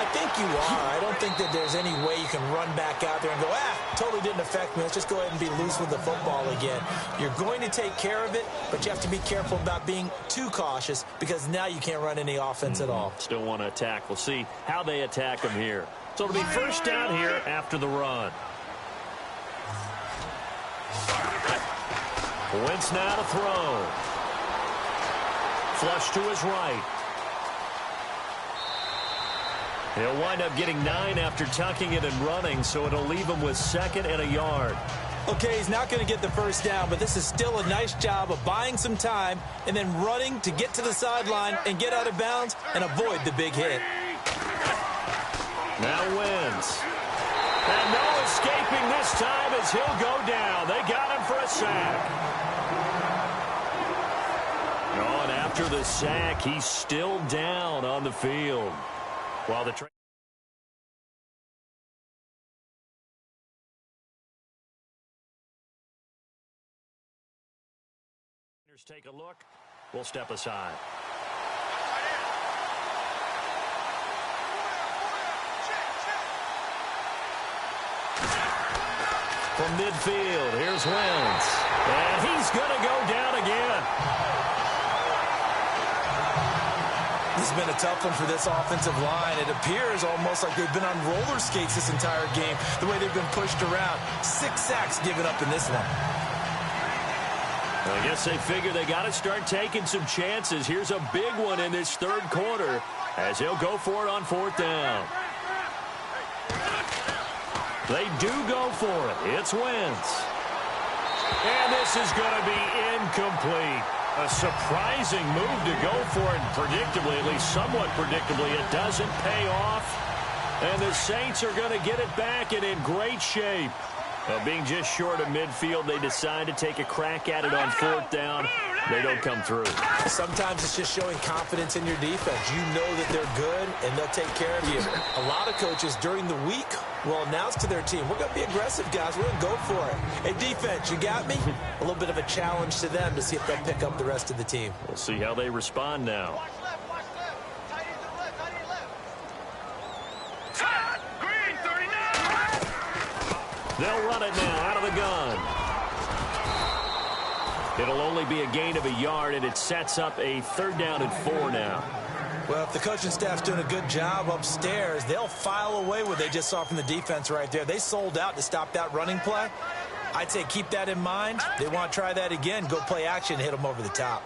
S4: I think you are. I don't think that there's any way you can run back out there and go, totally didn't affect me. Let's just go ahead and be loose with the football again. You're going to take care of it, but you have to be careful about being too cautious because now you can't run any offense at all.
S3: Still want to attack. We'll see how they attack them here. So it'll be first down here after the run. Wentz now to throw. Flush to his right. He'll wind up getting 9 after tucking it and running, so it'll leave him with 2nd and a yard.
S4: Okay, he's not going to get the first down, but this is still a nice job of buying some time and then running to get to the sideline and get out of bounds and avoid the big hit.
S3: Now Wentz. And no escaping this time as he'll go down. They got him for a sack. Oh, and after the sack, he's still down on the field. While the take a look, we'll step aside. From midfield, here's Wentz. And he's going to go down again.
S4: This has been a tough one for this offensive line. It appears almost like they've been on roller skates this entire game, the way they've been pushed around. 6 sacks given up in this one.
S3: I guess they figure they got to start taking some chances. Here's a big one in this third quarter as he'll go for it on 4th down. They do go for it. It's Wentz. And this is going to be incomplete. A surprising move to go for it, predictably, at least somewhat predictably. It doesn't pay off. And the Saints are going to get it back and in great shape. Being just short of midfield, they decide to take a crack at it on 4th down. They don't come through.
S4: Sometimes it's just showing confidence in your defense. You know that they're good, and they'll take care of you. A lot of coaches during the week will announce to their team, we're going to be aggressive, guys. We're going to go for it. Hey, defense, you got me? A little bit of a challenge to them to see if they'll pick up the rest of the team.
S3: We'll see how they respond now. They'll run it now out of the gun. It'll only be a gain of a yard, and it sets up a 3rd down and 4 now.
S4: Well, if the coaching staff's doing a good job upstairs, they'll file away what they just saw from the defense right there. They sold out to stop that running play. I'd say keep that in mind. They want to try that again. Go play action and hit them over the top.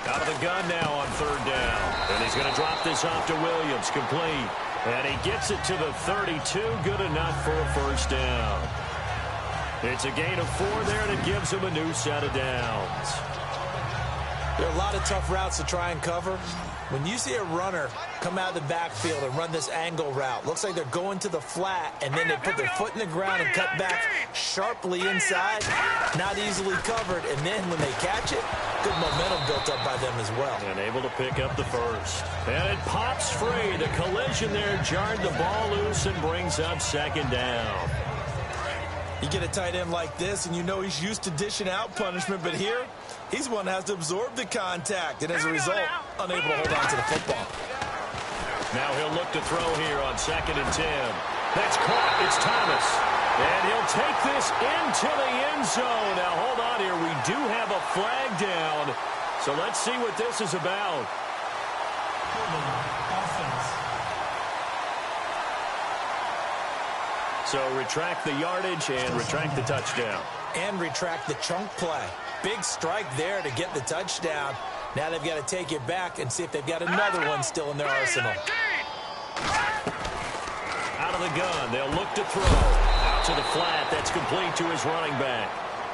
S3: Out of the gun now on 3rd down. And he's going to drop this off to Williams, complete. And he gets it to the 32, good enough for a 1st down. It's a gain of 4 there, and it gives him a new set of downs.
S4: There are a lot of tough routes to try and cover. When you see a runner come out of the backfield and run this angle route, looks like they're going to the flat, and then they put their foot in the ground and cut back sharply inside, not easily covered, and then when they catch it, good momentum built up by them as well.
S3: And able to pick up the 1st. And it pops free. The collision there jarred the ball loose and brings up 2nd down.
S4: You get a tight end like this, and you know he's used to dishing out punishment, but here, he's one that has to absorb the contact, and as a result, unable to hold on to the football.
S3: Now he'll look to throw here on 2nd and 10. That's caught. It's Thomas. And he'll take this into the end zone. Now, hold on here. We do have a flag down. So let's see what this is about. So retract the yardage and retract the touchdown.
S4: And retract the chunk play. Big strike there to get the touchdown. Now they've got to take it back and see if they've got another one still in their arsenal.
S3: Out of the gun. They'll look to throw. Out to the flat. That's complete to his running back.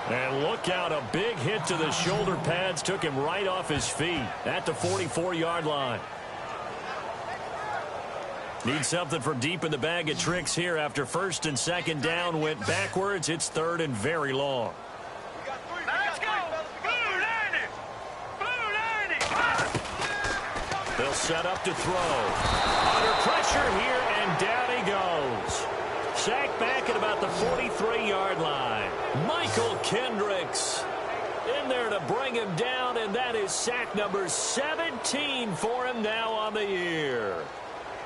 S3: And look out. A big hit to the shoulder pads. Took him right off his feet at the 44-yard line. Need something from deep in the bag of tricks here after 1st and 2nd down went backwards. It's 3rd and very long.
S5: Let's go. Blue 90.
S3: They'll set up to throw. Under pressure here, and down he goes. Sacked back at about the 43-yard line. Michael Kendricks in there to bring him down, and that is sack number 17 for him now on the year.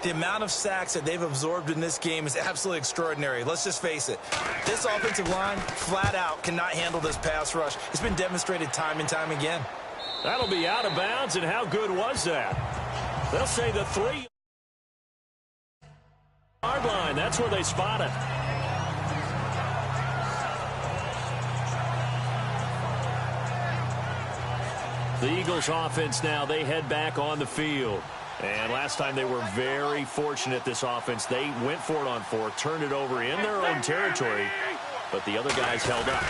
S4: The amount of sacks that they've absorbed in this game is absolutely extraordinary. Let's just face it. This offensive line, flat out, cannot handle this pass rush. It's been demonstrated time and time again.
S3: That'll be out of bounds, and how good was that? They'll say the 3-yard line. That's where they spot it. The Eagles offense now, they head back on the field. And last time they were very fortunate, this offense. They went for it on 4, turned it over in their own territory, but the other guys held up.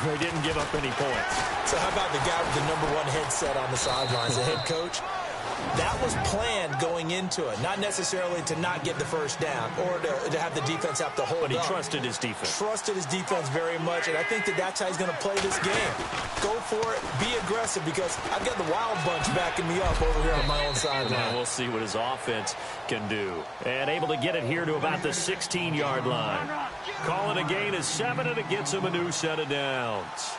S3: They didn't give up any points.
S4: So how about the guy with the #1 headset on the sidelines, the head coach? That was planned going into it, not necessarily to not get the first down or to have the defense have to hold up.
S3: But he trusted his defense.
S4: Trusted his defense very much, and I think that's how he's going to play this game. Go for it, be aggressive, because I've got the wild bunch backing me up over here on my own sideline.
S3: Now we'll see what his offense can do. And able to get it here to about the 16-yard line. Call it a gain of 7, and it gets him a new set of downs.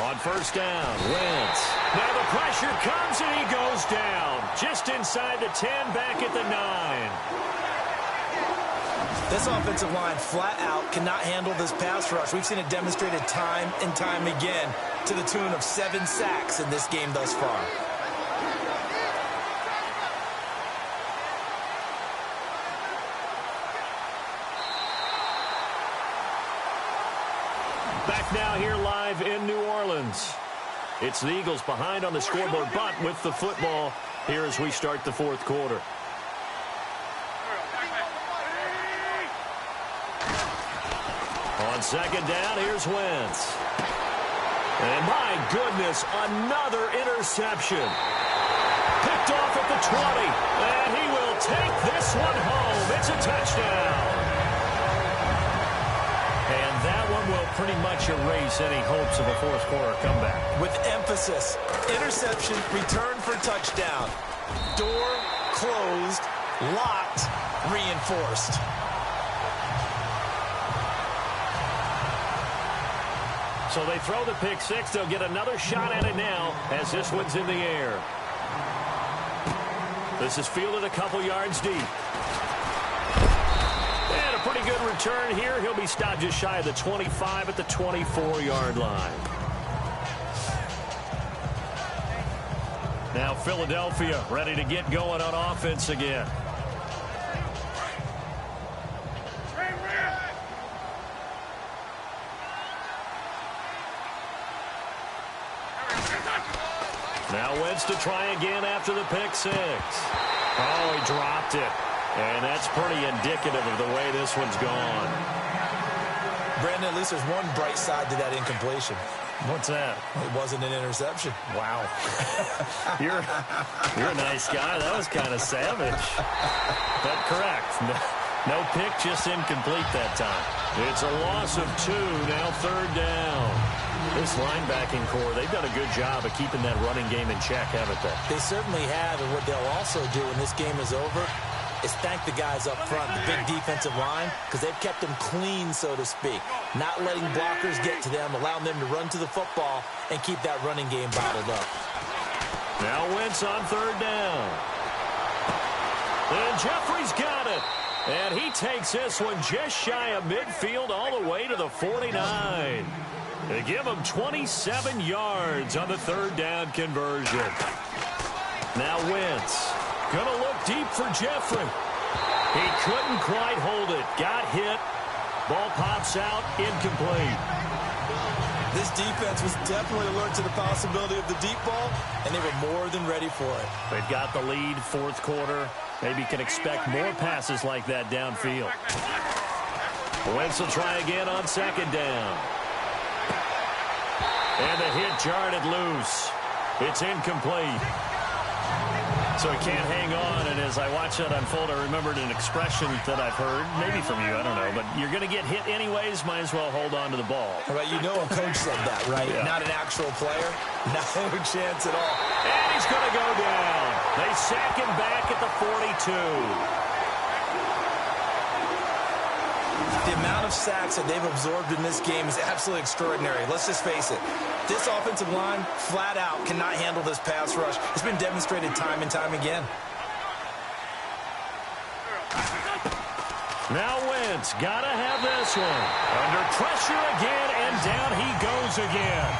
S3: On first down, Wentz. Now the pressure comes, and he goes down. Just inside the 10, back at the 9.
S4: This offensive line flat out cannot handle this pass rush. We've seen it demonstrated time and time again to the tune of 7 sacks in this game thus far.
S3: Back now here live in New Orleans. It's the Eagles behind on the scoreboard, but with the football here as we start the 4th quarter. On second down, here's Wentz. And my goodness, another interception. Picked off at the 20, and he will take this one home. It's a touchdown. And that one will pretty much erase any hopes of a 4th quarter comeback.
S4: With emphasis, interception, return for touchdown. Door closed, locked, reinforced.
S3: So they throw the pick 6. They'll get another shot at it now as this one's in the air. This is fielded a couple yards deep. And a pretty good return here. He'll be stopped just shy of the 25 at the 24-yard line. Now Philadelphia ready to get going on offense again. Now Wentz to try again after the pick 6. Oh, he dropped it. And that's pretty indicative of the way this one's gone.
S4: Brandon, at least there's one bright side to that incompletion.
S3: What's that?
S4: It wasn't an interception.
S3: Wow. You're a nice guy. That was kind of savage. But correct. No pick, just incomplete that time. It's a loss of 2, now 3rd down. This linebacking core, they've done a good job of keeping that running game in check, haven't they?
S4: They certainly have, and what they'll also do when this game is over is thank the guys up front, the big defensive line, because they've kept them clean, so to speak. Not letting blockers get to them, allowing them to run to the football and keep that running game bottled up.
S3: Now Wentz on 3rd down. And Jeffrey's got it. And he takes this one just shy of midfield all the way to the 49. They give him 27 yards on the 3rd down conversion. Now Wentz going to look deep for Jeffrey. He couldn't quite hold it. Got hit. Ball pops out. Incomplete.
S4: This defense was definitely alert to the possibility of the deep ball, and they were more than ready for it.
S3: They've got the lead, 4th quarter. Maybe can expect more passes like that downfield. Wentz will try again on 2nd down. And the hit jarred it loose. It's incomplete. So he can't hang on, and as I watch that unfold, I remembered an expression that I've heard, maybe from you, I don't know, but you're going to get hit anyways, might as well hold on to the ball.
S4: Right, you know a coach said that, right? Yeah. Not an actual player. No chance at all.
S3: And he's going to go down. They sack him back at the 42.
S4: The amount of sacks that they've absorbed in this game is absolutely extraordinary. Let's just face it. This offensive line, flat out, cannot handle this pass rush. It's been demonstrated time and time again.
S3: Now Wentz, gotta have this one. Under pressure again, and down he goes again.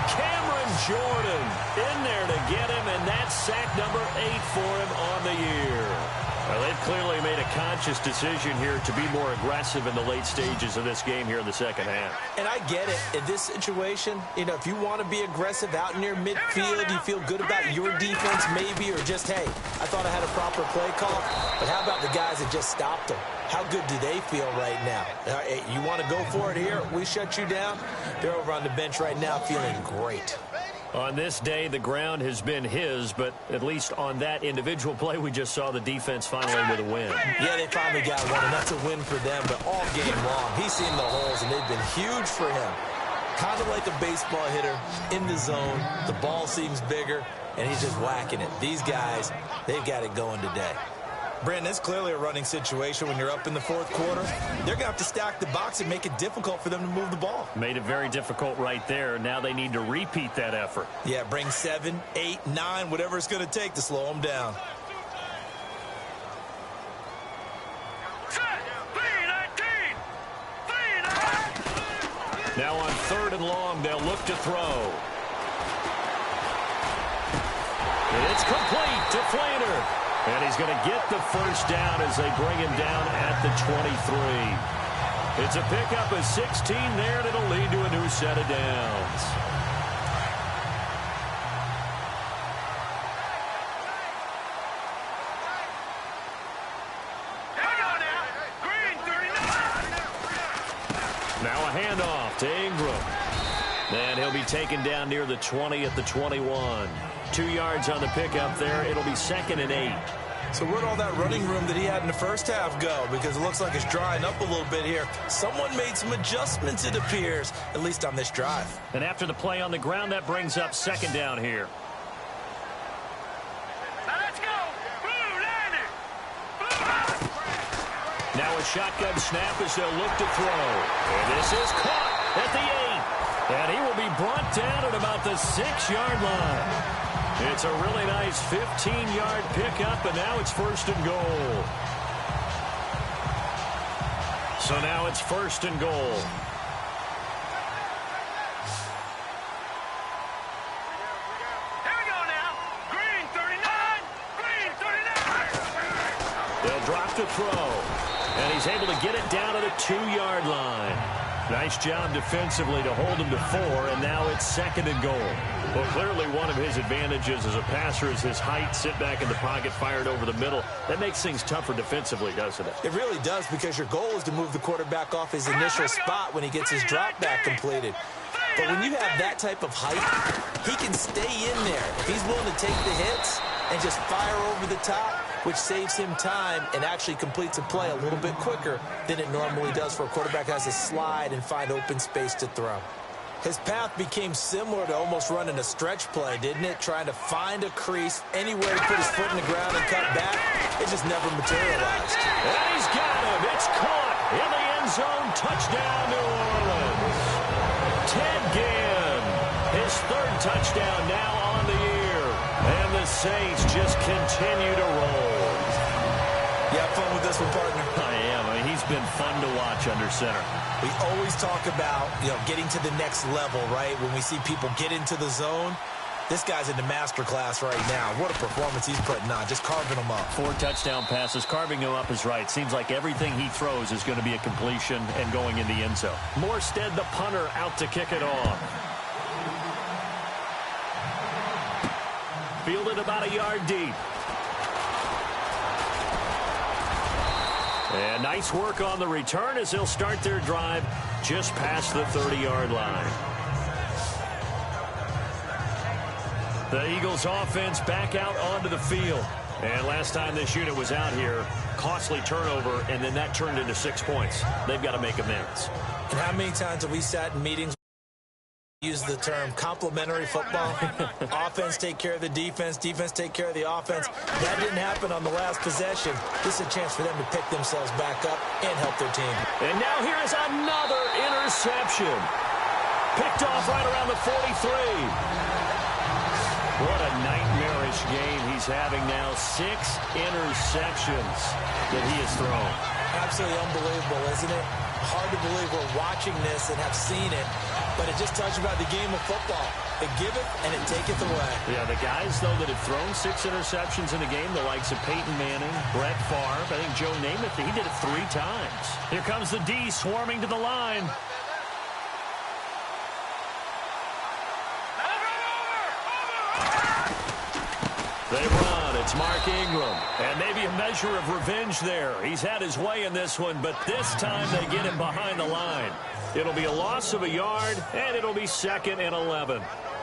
S3: Cameron Jordan in there to get him, and that's sack number 8 for him on the year. Well, they've clearly made a conscious decision here to be more aggressive in the late stages of this game here in the second half.
S4: And I get it. In this situation, you know, if you want to be aggressive out near midfield, you feel good about your defense maybe, or just, hey, I thought I had a proper play call. But how about the guys that just stopped them? How good do they feel right now? You want to go for it here? We shut you down? They're over on the bench right now feeling great.
S3: On this day, the ground has been his, but at least on that individual play, we just saw the defense finally with a win.
S4: Yeah, they finally got one, and that's a win for them, but all game long, he's seen the holes, and they've been huge for him. Kind of like a baseball hitter in the zone. The ball seems bigger, and he's just whacking it. These guys, they've got it going today. Brandon, it's clearly a running situation when you're up in the fourth quarter. They're going to have to stack the box and make it difficult for them to move the ball.
S3: Made it very difficult right there. Now they need to repeat that effort.
S4: Yeah, bring 7, 8, 9, whatever it's going to take to slow them down.
S3: Now on 3rd and long, they'll look to throw. It's complete to Flater. And he's going to get the first down as they bring him down at the 23. It's a pickup of 16 there, and it'll lead to a new set of downs. Now a handoff to Ingram. And he'll be taken down near the 20 at the 21. 2 yards on the pickup there. It'll be 2nd and 8.
S4: So where'd all that running room that he had in the first half go? Because it looks like it's drying up a little bit here. Someone made some adjustments, it appears, at least on this drive.
S3: And after the play on the ground, that brings up 2nd down here.
S5: Now let's go. Blue, land it. Blue.
S3: Now a shotgun snap as they'll look to throw. And this is caught at the 8. And he will be brought down at about the 6-yard line. It's a really nice 15-yard pickup, and now it's 1st and goal. So now it's 1st and goal.
S5: Here we go now. Green 39. Green 39.
S3: They'll drop to throw. And he's able to get it down to the 2-yard line. Nice job defensively to hold him to 4, and now it's 2nd and goal. Well, clearly one of his advantages as a passer is his height. Sit back in the pocket, fired over the middle. That makes things tougher defensively, doesn't it?
S4: It really does, because your goal is to move the quarterback off his initial spot when he gets his drop back completed. But when you have that type of height, he can stay in there. If he's willing to take the hits and just fire over the top, which saves him time and actually completes a play a little bit quicker than it normally does for a quarterback who has to slide and find open space to throw. His path became similar to almost running a stretch play, didn't it? Trying to find a crease, anywhere to put his foot in the ground and cut back. It just never materialized.
S3: And he's got him. It's caught in the end zone. Touchdown, New Orleans. Ted Ginn, his 3rd touchdown now on the year. And the Saints just continue to roll.
S4: You have fun with this one, partner?
S3: I am. I mean, he's been fun to watch under center.
S4: We always talk about, getting to the next level, right? When we see people get into the zone, this guy's in the master class right now. What a performance he's putting on, just carving them up.
S3: 4 touchdown passes. Carving him up is right. Seems like everything he throws is going to be a completion and going in the end zone. Morstead, the punter, out to kick it off. Fielded about a yard deep. And nice work on the return as they'll start their drive just past the 30-yard line. The Eagles offense back out onto the field. And last time this unit was out here, costly turnover, and then that turned into 6 points. They've got to make amends.
S4: And how many times have we sat in meetings use the term complementary football? Offense take care of the defense, defense take care of the offense. That didn't happen on the last possession. This is a chance for them to pick themselves back up and help their team.
S3: And now here is another interception. Picked off right around the 43. What a nightmarish game he's having now. 6 interceptions that he has thrown.
S4: Absolutely unbelievable, isn't it? Hard to believe we're watching this and have seen it, but it just tells you about the game of football. It giveth and it taketh away.
S3: Yeah, the guys, though, that have thrown 6 interceptions in a game, the likes of Peyton Manning, Brett Favre, I think Joe Namath, he did it 3 times. Here comes the D swarming to the line. They run. It's Mark Ingram. And maybe a measure of revenge there. He's had his way in this one, but this time they get him behind the line. It'll be a loss of a yard, and it'll be 2nd and 11.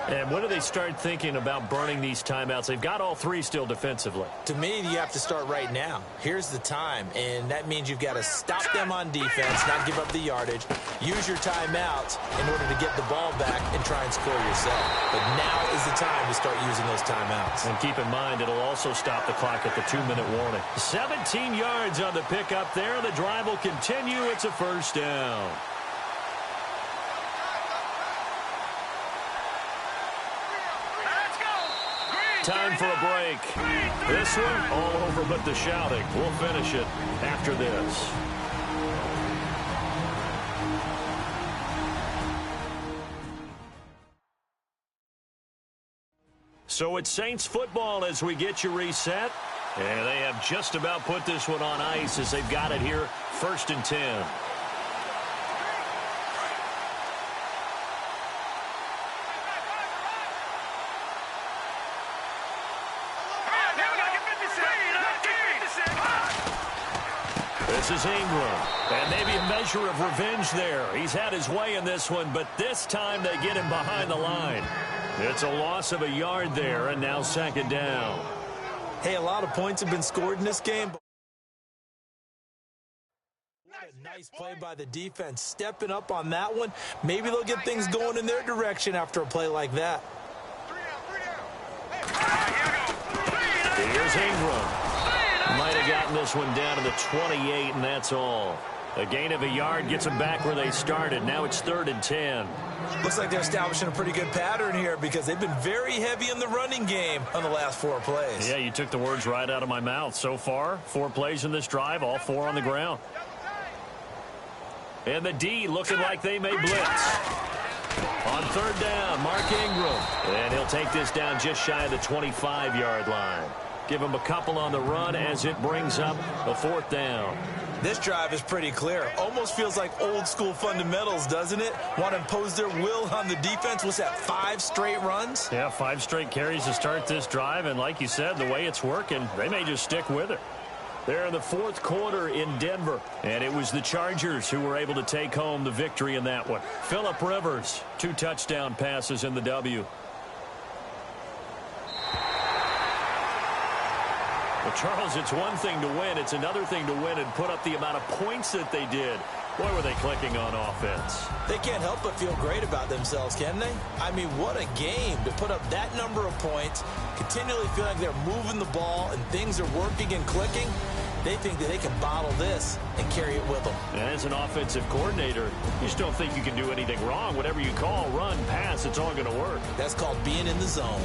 S3: And when do they start thinking about burning these timeouts? They've got all 3 still defensively.
S4: To me, you have to start right now. Here's the time, and that means you've got to stop them on defense, not give up the yardage, use your timeouts in order to get the ball back and try and score yourself. But now is the time to start using those timeouts.
S3: And keep in mind, it'll also stop the clock at the 2-minute warning. 17 yards on the pickup there. The drive will continue. It's a first down. Time for a break. This one, all over but the shouting. We'll finish it after this. So it's Saints football as we get you reset. And they have just about put this one on ice as they've got it here, 1st and 10. This is Ingram, and maybe a measure of revenge there. He's had his way in this one, but this time they get him behind the line. It's a loss of a yard there, and now 2nd down.
S4: Hey, a lot of points have been scored in this game. What a nice play by the defense, stepping up on that one. Maybe they'll get things going in their direction after a play like that.
S3: Here's Ingram. Might have gotten this one down to the 28, and that's all. A gain of a yard gets them back where they started. Now it's 3rd and 10.
S4: Looks like they're establishing a pretty good pattern here because they've been very heavy in the running game on the last 4 plays.
S3: Yeah, you took the words right out of my mouth. So far, 4 plays in this drive, all 4 on the ground. And the D looking like they may blitz. On 3rd down, Mark Ingram. And he'll take this down just shy of the 25-yard line. Give him a couple on the run as it brings up a 4th down.
S4: This drive is pretty clear. Almost feels like old-school fundamentals, doesn't it? Want to impose their will on the defense. What's that, 5 straight runs?
S3: Yeah, 5 straight carries to start this drive. And like you said, the way it's working, they may just stick with it. They're in the 4th quarter in Denver. And it was the Chargers who were able to take home the victory in that one. Phillip Rivers, 2 touchdown passes in the W. Well, Charles, it's one thing to win. It's another thing to win and put up the amount of points that they did. Boy, were they clicking on offense.
S4: They can't help but feel great about themselves, can they? I mean, what a game to put up that number of points, continually feel like they're moving the ball and things are working and clicking. They think that they can bottle this and carry it with them.
S3: And as an offensive coordinator, you just don't think you can do anything wrong. Whatever you call, run, pass, it's all going to work.
S4: That's called being in the zone.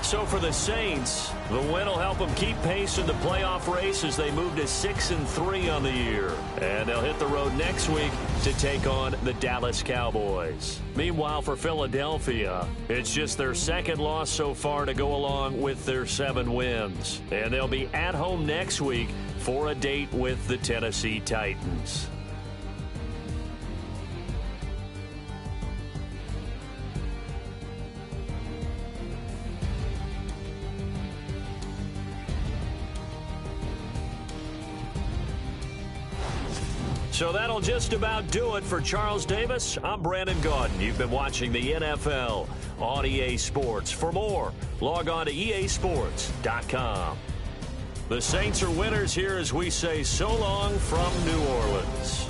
S3: So for the Saints, the win will help them keep pace in the playoff race as they move to 6-3 on the year. And they'll hit the road next week to take on the Dallas Cowboys. Meanwhile, for Philadelphia, it's just their 2nd loss so far to go along with their 7 wins. And they'll be at home next week for a date with the Tennessee Titans. So that'll just about do it for Charles Davis. I'm Brandon Gaudin. You've been watching the NFL on EA Sports. For more, log on to easports.com. The Saints are winners here as we say so long from New Orleans.